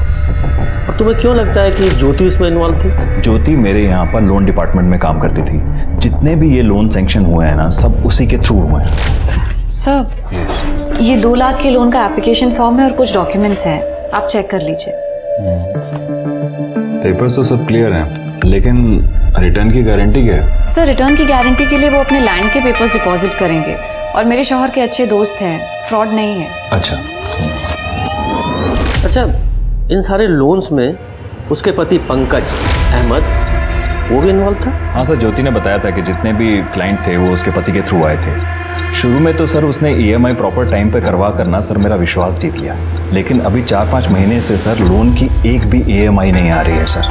और तुम्हें क्यों लगता है कि ज्योति इसमें इन्वॉल्व थी? ज्योति मेरे यहाँ पर लोन डिपार्टमेंट में काम करती थी। जितने भी ये लोन सैंक्शन हुए हैं ना, सब उसी के थ्रू हुए हैं। सर ये 2 लाख के लोन का एप्लीकेशन फॉर्म है और कुछ डॉक्यूमेंट्स हैं, आप चेक कर लीजिए। पेपर्स तो सब क्लियर हैं, लेकिन रिटर्न की गारंटी क्या है? सर रिटर्न की गारंटी के लिए वो अपने लैंड के पेपर्स डिपॉजिट करेंगे, और मेरे शौहर के अच्छे दोस्त हैं, फ्रॉड नहीं है। अच्छा, इन सारे लोन्स में उसके पति पंकज अहमद वो भी इन्वॉल्व था? हाँ सर, ज्योति ने बताया था कि जितने भी क्लाइंट थे वो उसके पति के थ्रू आए थे। शुरू में तो सर उसने EMI प्रॉपर टाइम पे करवा करना सर मेरा विश्वास जीत लिया, लेकिन अभी 4-5 महीने से सर लोन की एक भी EMI नहीं आ रही है सर,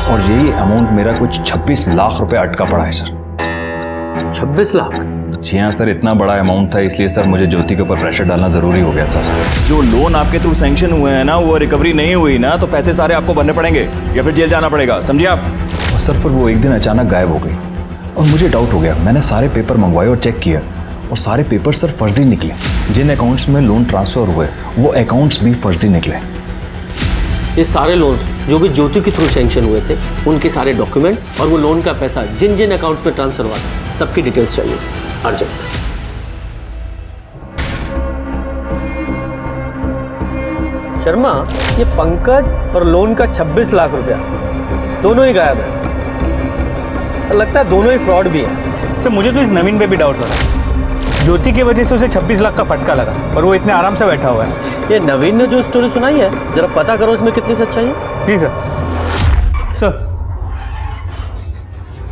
और यही अमाउंट मेरा कुछ 26 लाख रुपए अटका पड़ा है सर। 26 लाख? जी हाँ सर, इतना बड़ा अमाउंट था, इसलिए सर मुझे ज्योति के ऊपर प्रेशर डालना जरूरी हो गया था सर। जो लोन आपके थ्रू सैंक्शन हुए हैं ना, वो रिकवरी नहीं हुई ना, तो पैसे सारे आपको भरने पड़ेंगे या फिर जेल जाना पड़ेगा, समझिए आप। और सर फिर वो एक दिन अचानक गायब हो गई और मुझे डाउट हो गया। मैंने सारे पेपर मंगवाए और चेक किया, और सारे पेपर सर फर्जी निकले। जिन अकाउंट्स में लोन ट्रांसफर हुए वो अकाउंट्स भी फर्जी निकले। ये सारे लोन्स जो भी ज्योति के थ्रू सैंक्शन हुए थे, उनके सारे डॉक्यूमेंट्स और वो लोन का पैसा जिन जिन अकाउंट्स में ट्रांसफर हुआ, सबकी डिटेल्स चाहिए अर्जेंट। शर्मा, ये पंकज और लोन का 26 लाख रुपया दोनों ही गायब है। लगता है दोनों ही फ्रॉड भी है। सर मुझे तो इस नवीन पे भी डाउट हो रहा है। ज्योति की वजह से उसे 26 लाख का फटका लगा, पर वो इतने आराम से बैठा हुआ है। ये नवीन ने जो स्टोरी सुनाई है, जरा पता करो इसमें कितनी सच्चाई है। Please sir.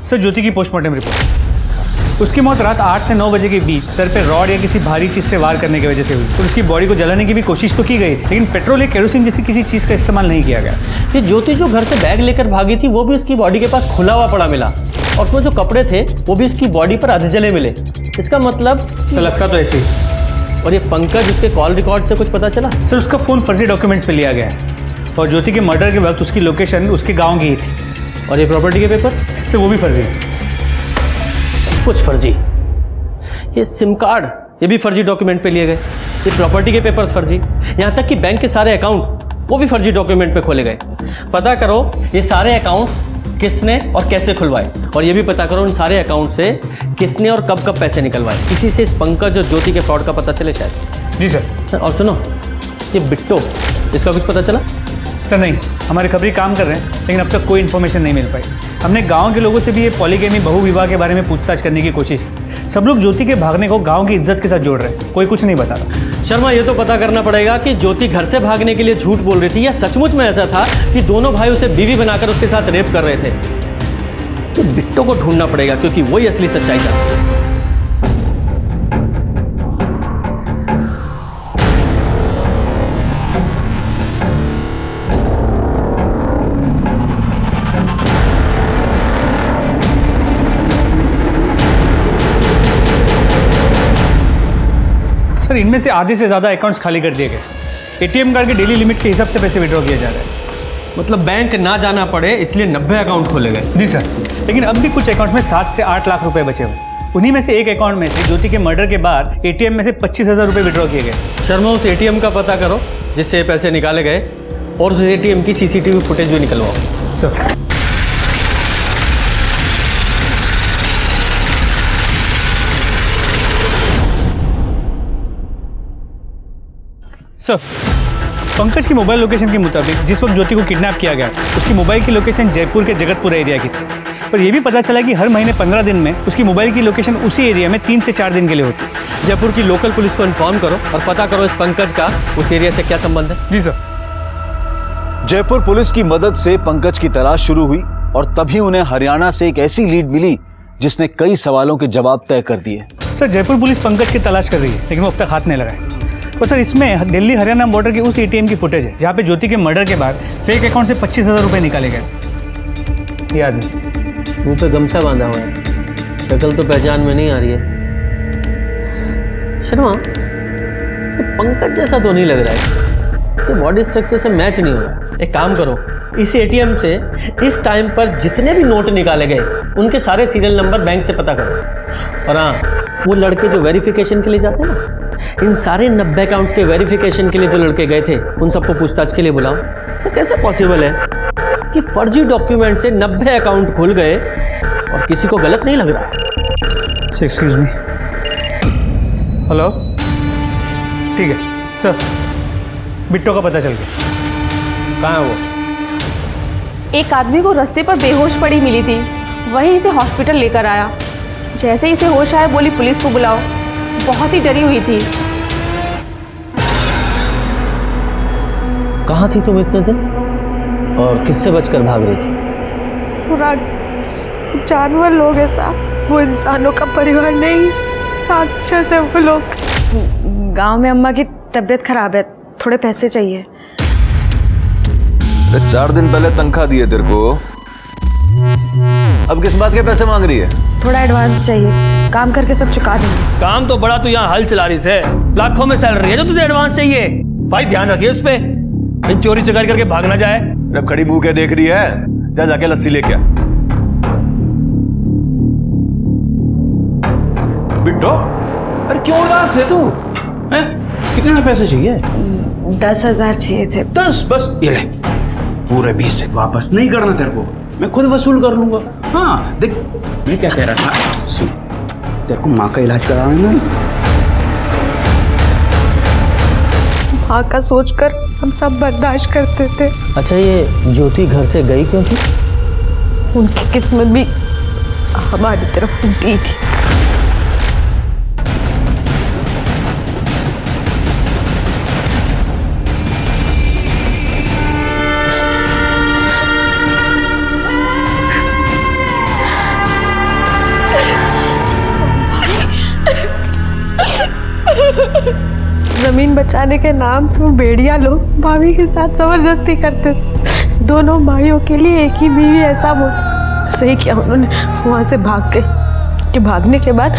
सर ज्योति की पोस्टमार्टम रिपोर्ट, उसकी मौत रात 8 से 9 बजे के बीच सर पे रॉड या किसी भारी चीज से वार करने की वजह से हुई। और उसकी बॉडी को जलाने की भी कोशिश तो की गई, लेकिन पेट्रोल या केरोसिन जैसी किसी चीज का इस्तेमाल नहीं किया गया। ये ज्योति जो घर से बैग लेकर भागी थी, वो भी उसकी बॉडी के पास खुला हुआ पड़ा मिला, और उसमें जो कपड़े थे वो भी उसकी बॉडी पर अधजले जले मिले। इसका मतलब तो लगता तो ऐसे ही। और ये पंकज, उसके कॉल रिकॉर्ड से कुछ पता चला? सर उसका फोन फर्जी डॉक्यूमेंट्स पे लिया गया है, और ज्योति के मर्डर के वक्त उसकी लोकेशन उसके गांव की ही थी। और ये प्रॉपर्टी के पेपर? सर वो भी फर्जी है। कुछ फर्जी, ये सिम कार्ड ये भी फर्जी डॉक्यूमेंट पे लिए गए, ये प्रॉपर्टी के पेपर्स फर्जी, यहाँ तक कि बैंक के सारे अकाउंट वो भी फर्जी डॉक्यूमेंट पे खोले गए। पता करो ये सारे अकाउंट्स किसने और कैसे खुलवाए, और ये भी पता करो इन सारे अकाउंट से किसने और कब कब पैसे निकलवाए। इसी से इस पंकज और ज्योति के फ्रॉड का पता चले शायद। जी सर। और सुनो, ये बिट्टो, इसका कुछ पता चला? सर नहीं, हमारे खबरी काम कर रहे हैं, लेकिन अब तक कोई इन्फॉर्मेशन नहीं मिल पाई। हमने गांव के लोगों से भी ये पॉलीगैमी बहु विवाह के बारे में पूछताछ करने की कोशिश की। सब लोग ज्योति के भागने को गांव की इज्जत के साथ जोड़ रहे हैं, कोई कुछ नहीं बता रहा। शर्मा, ये तो पता करना पड़ेगा कि ज्योति घर से भागने के लिए झूठ बोल रही थी या सचमुच में ऐसा था कि दोनों भाई उसे बीवी बनाकर उसके साथ रेप कर रहे थे। तो बिट्टो को ढूंढना पड़ेगा, क्योंकि वही असली सच्चाई था। सर इनमें से आधे से ज़्यादा अकाउंट्स खाली कर दिए गए। ATM कार्ड के डेली लिमिट के हिसाब से पैसे विड्रॉ किए जा रहे हैं। मतलब बैंक ना जाना पड़े इसलिए 90 अकाउंट खोले गए? जी सर, लेकिन अब भी कुछ अकाउंट में 7 से 8 लाख रुपए बचे हुए। उन्हीं में से एक अकाउंट में से ज्योति के मर्डर के बाद ATM में से 25,000 रुपए विड्रॉ किए गए। शर्मा, उस ATM का पता करो जिससे पैसे निकाले गए, और उस ATM की CCTV फुटेज भी निकलवाओ। सर सर, पंकज की मोबाइल लोकेशन के मुताबिक जिस वक्त ज्योति को किडनैप किया गया, उसकी मोबाइल की लोकेशन जयपुर के जगतपुर एरिया की थी। पर यह भी पता चला कि हर महीने 15 दिन में उसकी मोबाइल की लोकेशन उसी एरिया में 3 से 4 दिन के लिए होती है। जयपुर की लोकल पुलिस को इन्फॉर्म करो और पता करो इस पंकज का उस एरिया से क्या संबंध है। जी सर। जयपुर पुलिस की मदद से पंकज की तलाश शुरू हुई, और तभी उन्हें हरियाणा से एक ऐसी लीड मिली जिसने कई सवालों के जवाब तय कर दिए। सर जयपुर पुलिस पंकज की तलाश कर रही है, लेकिन वो अब तक हाथ नहीं लगाए। तो सर इसमें दिल्ली हरियाणा बॉर्डर की उस एटीएम की फुटेज है जहाँ पे ज्योति के मर्डर के बाद फेक अकाउंट से 25,000 रुपये निकाले गए। ये आदमी मुंह पे गमछा बांधा हुआ है, शक्ल तो पहचान में नहीं आ रही है। शर्मा, तो पंकज जैसा तो नहीं लग रहा है, ये बॉडी स्ट्रक्चर से मैच नहीं हो रहा। एक काम करो, इस एटीएम से इस टाइम पर जितने भी नोट निकाले गए उनके सारे सीरियल नंबर बैंक से पता करो। और हाँ, वो लड़के जो वेरिफिकेशन के लिए जाते हैं ना, इन सारे 90 अकाउंट्स के वेरिफिकेशन के लिए जो लड़के गए थे उन सबको पूछताछ के लिए बुलाओ। सर कैसे पॉसिबल है कि फर्जी डॉक्यूमेंट से 90 अकाउंट खुल गए और किसी को गलत नहीं लग रहा है? Excuse me. हेलो, ठीक है सर, बिट्टो का पता चल गया। कहाँ है वो? एक आदमी को रास्ते पर बेहोश पड़ी मिली थी, वहीं इसे हॉस्पिटल लेकर आया। जैसे ही इसे होश आया बोली पुलिस को बुलाओ। बहुत ही डरी हुई थी। कहाँ थी तुम इतने दिन और किससे बचकर भाग रही थी? पूरा जानवर लोग हैं साहब, वो इंसानों का परिवार नहीं, राक्षस है वो लोग। गांव में अम्मा की तबीयत खराब है, थोड़े पैसे चाहिए। 4 दिन पहले तनख्वाह दी है तेरे को, अब किस बात के पैसे मांग रही है? थोड़ा एडवांस चाहिए, काम करके सब चुका देंगे। काम तो बड़ा, तू यहाँ हल चला रही है, लाखों में सैलरी है जो तुझे एडवांस चाहिए। भाई ध्यान रखिए उस पे, कहीं चोरी चकारी करके भाग ना जाए। जब खड़ी मुंह के देख रही है, जा जाके लस्सी लेके आ। बिट्टो, अरे क्यों उदास है तू? कितने पैसे चाहिए? 10,000 चाहिए थे। 10? बस ये ले, पूरे 20 वापस नहीं करना तेरे को, मैं खुद वसूल कर लूंगा। हाँ देख, मैं क्या कह रहा था, सुन, तेरे को माँ का इलाज कराना है ना। माँ का सोचकर हम सब बर्दाश्त करते थे। अच्छा, ये ज्योति घर से गई क्यों थी? उनकी किस्मत भी हमारी तरफ उल्टी थी। जमीन बचाने के नाम पर भेड़िया लोग भाभी के साथ जबरदस्ती करते थे। दोनों भाइयों के लिए एक ही बीवी ऐसा बहुत सही किया उन्होंने, वहां से भाग गए। कि भागने के बाद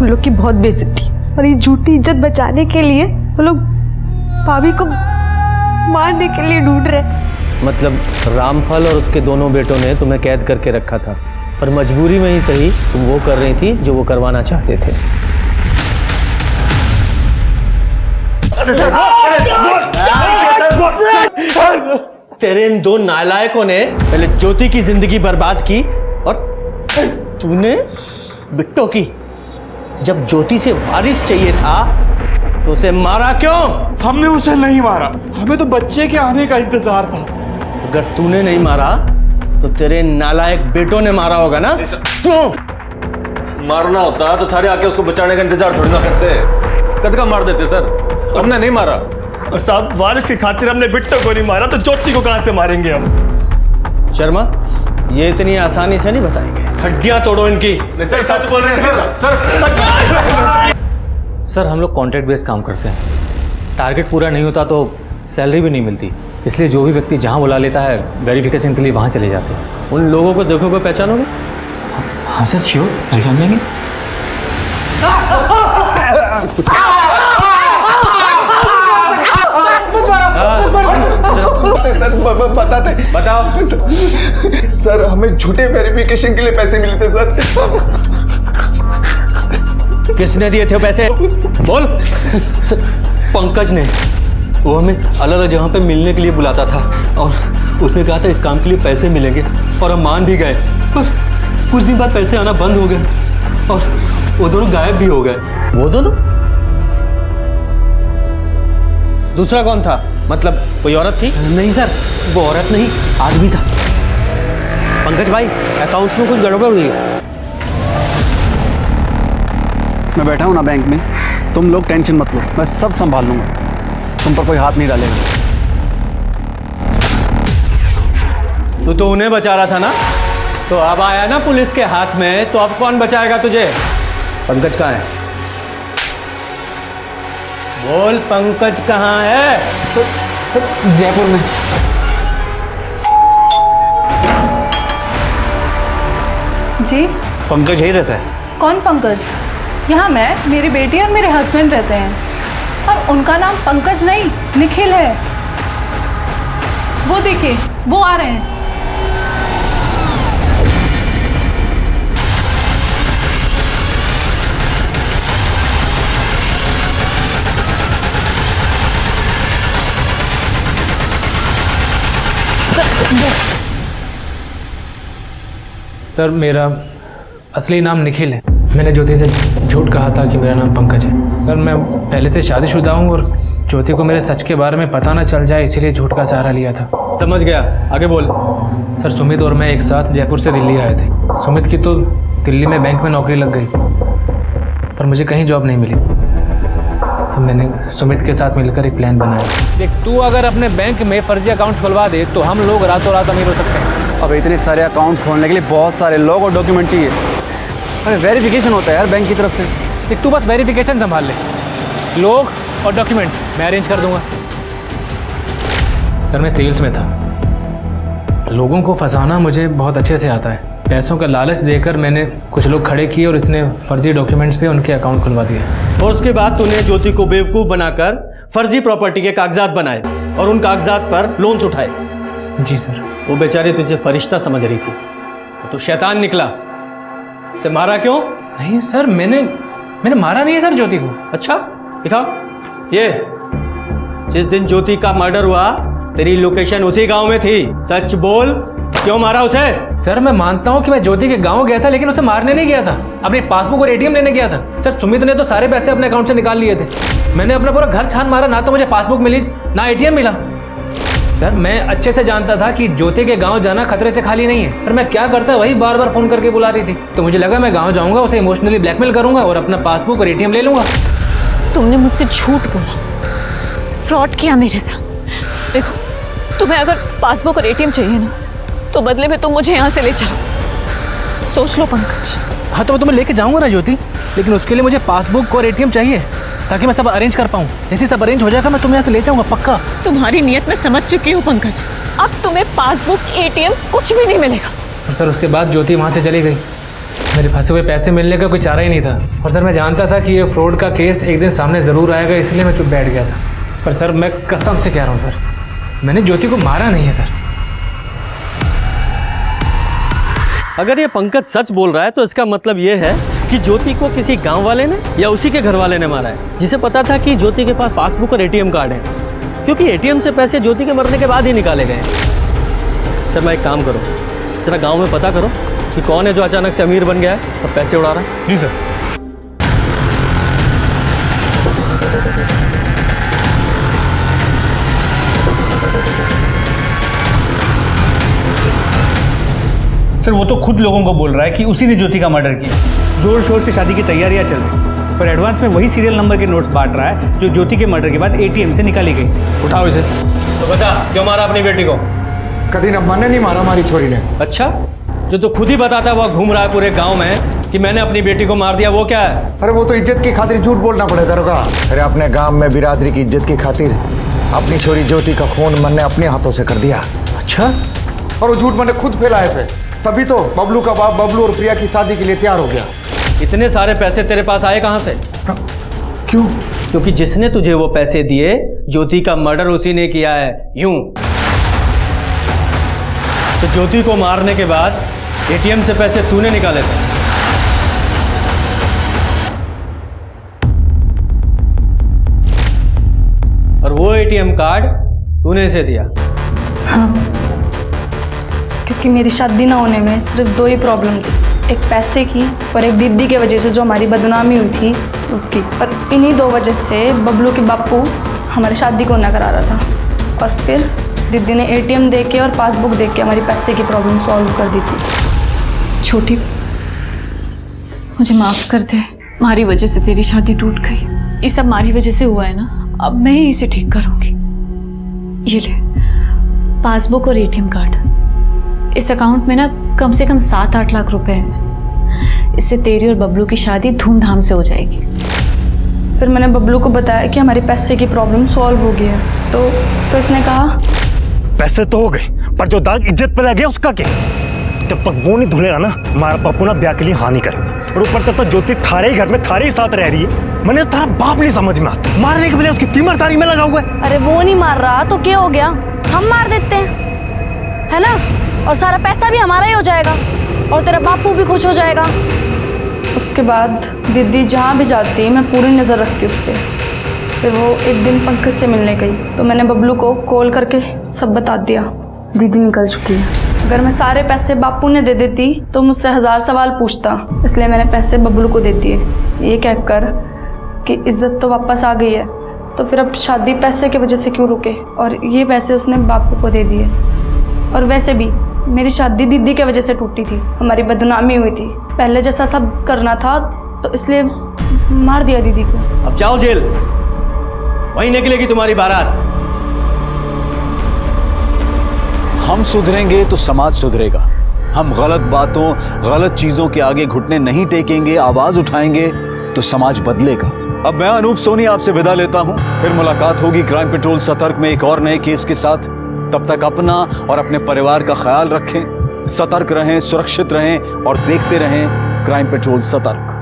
उन लोग की बहुत बेइज्जती, और ये झूठी इज्जत बचाने के लिए वो लोग भाभी को मारने के लिए ढूंढ रहे। मतलब रामफल और उसके दोनों बेटों ने तुम्हें कैद करके रखा था, पर मजबूरी में ही सही तुम वो कर रही थी जो वो करवाना चाहते थे। तेरे इन दो नालायकों ने पहले ज्योति की जिंदगी बर्बाद की और तूने बिट्टो की। जब ज्योति से वारिस चाहिए था तो उसे मारा क्यों? हमने उसे नहीं मारा, हमें तो बच्चे के आने का इंतजार था। अगर तूने नहीं मारा तो तेरे नालायक बेटों ने मारा होगा ना? क्यों? मारना होता तो थारे आके उसको बचाने का इंतजार थोड़ी ना करते, कद का मार देते सर। हमने नहीं मारा साहब, वारिस की खातिर हमने बिट्टो को नहीं मारा तो ज्योति को कहां से मारेंगे हम? शर्मा, ये इतनी आसानी से नहीं बताएंगे, हड्डियां तोड़ो इनकी। सर सच बोल रहे हैं सर। सर हम लोग कॉन्ट्रैक्ट बेस्ड काम करते हैं, टारगेट पूरा नहीं होता तो सैलरी भी नहीं मिलती, इसलिए जो भी व्यक्ति जहाँ बुला लेता है वेरिफिकेशन के लिए वहाँ चले जाते हैं। उन लोगों को देखोगे पहचानोगे? हाँ सर श्योर, पहचान लेंगे। सर बताते, बताओ। सर हमें झूठे वेरिफिकेशन के लिए पैसे मिले थे सर। किसने दिए थे पैसे? बोल। पंकज ने, वो हमें अलग अलग जगह पे मिलने के लिए बुलाता था और उसने कहा था इस काम के लिए पैसे मिलेंगे और हम मान भी गए, पर कुछ दिन बाद पैसे आना बंद हो गए और वो दोनों गायब भी हो गए। वो दोनों? दूसरा कौन था? मतलब कोई औरत थी? नहीं सर, वो औरत नहीं, आदमी था। पंकज भाई, अकाउंट्स में कुछ गड़बड़ हुई है। मैं बैठा हूं ना बैंक में, तुम लोग टेंशन मत लो, मैं सब संभाल लूंगा, तुम पर कोई हाथ नहीं डालेगा। तू तो उन्हें बचा रहा था ना, तो अब आया ना पुलिस के हाथ में, तो अब कौन बचाएगा तुझे? पंकज कहाँ है? बोल, पंकज कहाँ है? सर जयपुर में। जी पंकज यही रहता है? कौन पंकज? यहाँ मैं, मेरी बेटी और मेरे हस्बैंड रहते हैं, और उनका नाम पंकज नहीं निखिल है। वो देखिए, वो आ रहे हैं। सर मेरा असली नाम निखिल है। मैंने ज्योति से झूठ कहा था कि मेरा नाम पंकज है। सर मैं पहले से शादीशुदा हूँ और ज्योति को मेरे सच के बारे में पता ना चल जाए, इसीलिए झूठ का सहारा लिया था। समझ गया, आगे बोल। सर सुमित और मैं एक साथ जयपुर से दिल्ली आए थे। सुमित की तो दिल्ली में बैंक में नौकरी लग गई, पर मुझे कहीं जॉब नहीं मिली, तो मैंने सुमित के साथ मिलकर एक प्लान बनाया। देख, तू अगर अपने बैंक में फर्जी अकाउंट खुलवा दे तो हम लोग रातों रात अमीर हो सकते हैं। अब इतने सारे अकाउंट खोलने के लिए बहुत सारे लोग और डॉक्यूमेंट चाहिए। अरे वेरिफिकेशन होता है यार बैंक की तरफ से। देख, तू बस वेरिफिकेशन संभाल ले, लोग और डॉक्यूमेंट्स मैं अरेंज कर दूंगा। सर मैं सेल्स में था, लोगों को फंसाना मुझे बहुत अच्छे से आता है। पैसों का लालच देकर मैंने कुछ लोग खड़े किए और इसने फर्जी डॉक्यूमेंट्स पे उनके अकाउंट खुलवा दिए। और उसके बाद तूने ज्योति को बेवकूफ़ बनाकर फर्जी प्रॉपर्टी के कागजात बनाए और उन कागजात पर लोन्स उठाए। जी सर। वो बेचारी तुझे फरिश्ता समझ रही थी, तो शैतान निकला। उसे मारा क्यों? नहीं सर, मैंने मारा नहीं है सर ज्योति को। अच्छा दिखाओ। ये जिस दिन ज्योति का मर्डर हुआ तेरी लोकेशन उसी गांव में थी, सच बोल, क्यों मारा उसे? सर मैं मानता हूँ कि मैं ज्योति के गांव गया था, लेकिन उसे मारने नहीं गया था, अपनी पासबुक और एटीएम लेने गया था। सर सुमित ने तो सारे पैसे अपने अकाउंट से निकाल लिए थे। मैंने अपना पूरा घर छान मारा, ना तो मुझे पासबुक मिली ना एटीएम मिला। सर मैं अच्छे से जानता था कि ज्योति के गांव जाना खतरे से खाली नहीं है, पर मैं क्या करता वही बार बार फोन करके बुला रही थी। तो मुझे लगा मैं गांव जाऊंगा, उसे इमोशनली ब्लैकमेल करूंगा और अपना पासबुक और एटीएम ले लूंगा। तुमने मुझसे झूठ बोला, फ्रॉड किया मेरे साथ। देखो, तुम्हें अगर पासबुक और एटीएम चाहिए ना, तो बदले में तुम मुझे यहाँ से ले चलो। सोच लो पंकज। हाँ तो मैं तुम्हें लेके जाऊंगा ना ज्योति, लेकिन उसके लिए मुझे पासबुक और एटीएम चाहिए ताकि मैं सब अरेंज कर पाऊँ। जैसे सब अरेंज हो जाएगा मैं तुम्हें यहाँ से ले जाऊंगा पक्का। तुम्हारी नियत में समझ चुकी हूँ पंकज, अब तुम्हें पासबुक एटीएम कुछ भी नहीं मिलेगा। और सर उसके बाद ज्योति वहाँ से चली गई, मेरे फंसे हुए पैसे मिलने का कोई चारा ही नहीं था। और सर मैं जानता था कि ये फ्रॉड का केस एक दिन सामने ज़रूर आएगा, इसलिए मैं चुप बैठ गया था। पर सर मैं कसम से कह रहा हूँ सर, मैंने ज्योति को मारा नहीं है सर। अगर ये पंकज सच बोल रहा है तो इसका मतलब ये है कि ज्योति को किसी गांव वाले ने या उसी के घर वाले ने मारा है, जिसे पता था कि ज्योति के पास पासबुक और एटीएम कार्ड है, क्योंकि एटीएम से पैसे ज्योति के मरने के बाद ही निकाले गए। सर मैं एक काम करो, जरा गांव में पता करो कि कौन है जो अचानक से अमीर बन गया है और पैसे उड़ा रहा है। जी सर। सर वो तो खुद लोगों को बोल रहा है कि उसी ने ज्योति का मर्डर किया। जोर शोर से शादी की तैयारियां चल रही, पर एडवांस में वही सीरियल नंबर के नोट्स बांट रहा है जो ज्योति के मर्डर के बाद एटीएम से निकाली गई। उठाओ इसे। तो बता, क्यों मारा अपनी बेटी को? कभी न मैंने नहीं मारा हमारी छोरी ने। अच्छा, जो तो खुद ही बताता हुआ घूम रहा है पूरे गांव में कि मैंने अपनी बेटी को मार दिया, वो क्या है? अरे वो तो इज्जत की खातिर झूठ बोलना पड़ेगा। रुका, अरे अपने गांव में बिरादरी की इज्जत की खातिर अपनी छोरी ज्योति का खून मैंने अपने हाथों से कर दिया। अच्छा? और वो झूठ मैंने खुद फैलाए थे, तभी तो बबलू का बाप बबलू और प्रिया की शादी के लिए तैयार हो गया। इतने सारे पैसे तेरे पास आए कहां से? क्यों? क्योंकि जिसने तुझे वो पैसे दिए ज्योति का मर्डर उसी ने किया है। यूं तो ज्योति को मारने के बाद एटीएम से पैसे तूने निकाले थे। और वो एटीएम कार्ड तूने इसे दिया। हाँ, क्योंकि मेरी शादी ना होने में सिर्फ दो ही प्रॉब्लम थी, एक पैसे की और एक दीदी के वजह से जो हमारी बदनामी हुई थी उसकी। पर इन्हीं दो वजह से बबलू के बापू हमारी शादी को ना करा रहा था, और फिर दीदी ने एटीएम दे के और पासबुक दे के हमारी पैसे की प्रॉब्लम सॉल्व कर दी थी। छोटी, मुझे माफ़ कर दे, हमारी वजह से तेरी शादी टूट गई। ये सब हमारी वजह से हुआ है ना, अब मैं ही इसे ठीक करूँगी। ये ले पासबुक और एटीएम कार्ड। इस अकाउंट में ना कम से कम 7-8 लाख रुपए हैं। इससे तेरी और बबलू की शादी धूमधाम से हो जाएगी। फिर मैंने बबलू को बताया कि हमारी पैसे की प्रॉब्लम सॉल्व हो गई है, तो इसने कहा पैसे तो हो गए, पर जो दाग इज्जत पे लग गया उसका क्या? जब तक वो नहीं धुलेगा ना, हमारा पप्पू ना ब्याह के लिए हानि करेगा। और ऊपर तब तक ज्योति थारे ही घर में थारे ही साथ रह रही है। मैंने तारा बाप नहीं समझ में आता, मारने के बजाय उसकी तीमरदारी में लगा हुआ है। अरे वो नहीं मार रहा तो क्या हो गया, हम मार देते हैं, है ना? और सारा पैसा भी हमारा ही हो जाएगा और तेरा बापू भी खुश हो जाएगा। उसके बाद दीदी जहाँ भी जाती मैं पूरी नज़र रखती उस पर। फिर वो एक दिन पंकज से मिलने गई तो मैंने बबलू को कॉल करके सब बता दिया, दीदी निकल चुकी है। अगर मैं सारे पैसे बापू ने दे देती तो मुझसे 1000 सवाल पूछता, इसलिए मैंने पैसे बबलू को दे दिए, ये कहकर कि इज्जत तो वापस आ गई है, तो फिर अब शादी पैसे की वजह से क्यों रुके। और ये पैसे उसने बापू को दे दिए। और वैसे भी मेरी शादी दीदी की वजह से टूटी थी, हमारी बदनामी हुई थी, पहले जैसा सब करना था, तो इसलिए मार दिया दीदी को। अब जाओ जेल, वहीं निकलेगी तुम्हारी बारात। हम सुधरेंगे तो समाज सुधरेगा। हम गलत बातों, गलत चीजों के आगे घुटने नहीं टेकेंगे, आवाज उठाएंगे तो समाज बदलेगा। अब मैं अनूप सोनी आपसे विदा लेता हूं, फिर मुलाकात होगी क्राइम पेट्रोल सतर्क में एक और नए केस के साथ। तब तक अपना और अपने परिवार का ख्याल रखें, सतर्क रहें, सुरक्षित रहें और देखते रहें क्राइम पेट्रोल सतर्क।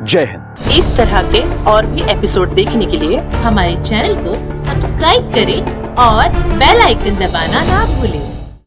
जय हिंद। इस तरह के और भी एपिसोड देखने के लिए हमारे चैनल को सब्सक्राइब करें और बेल आइकन दबाना ना भूलें।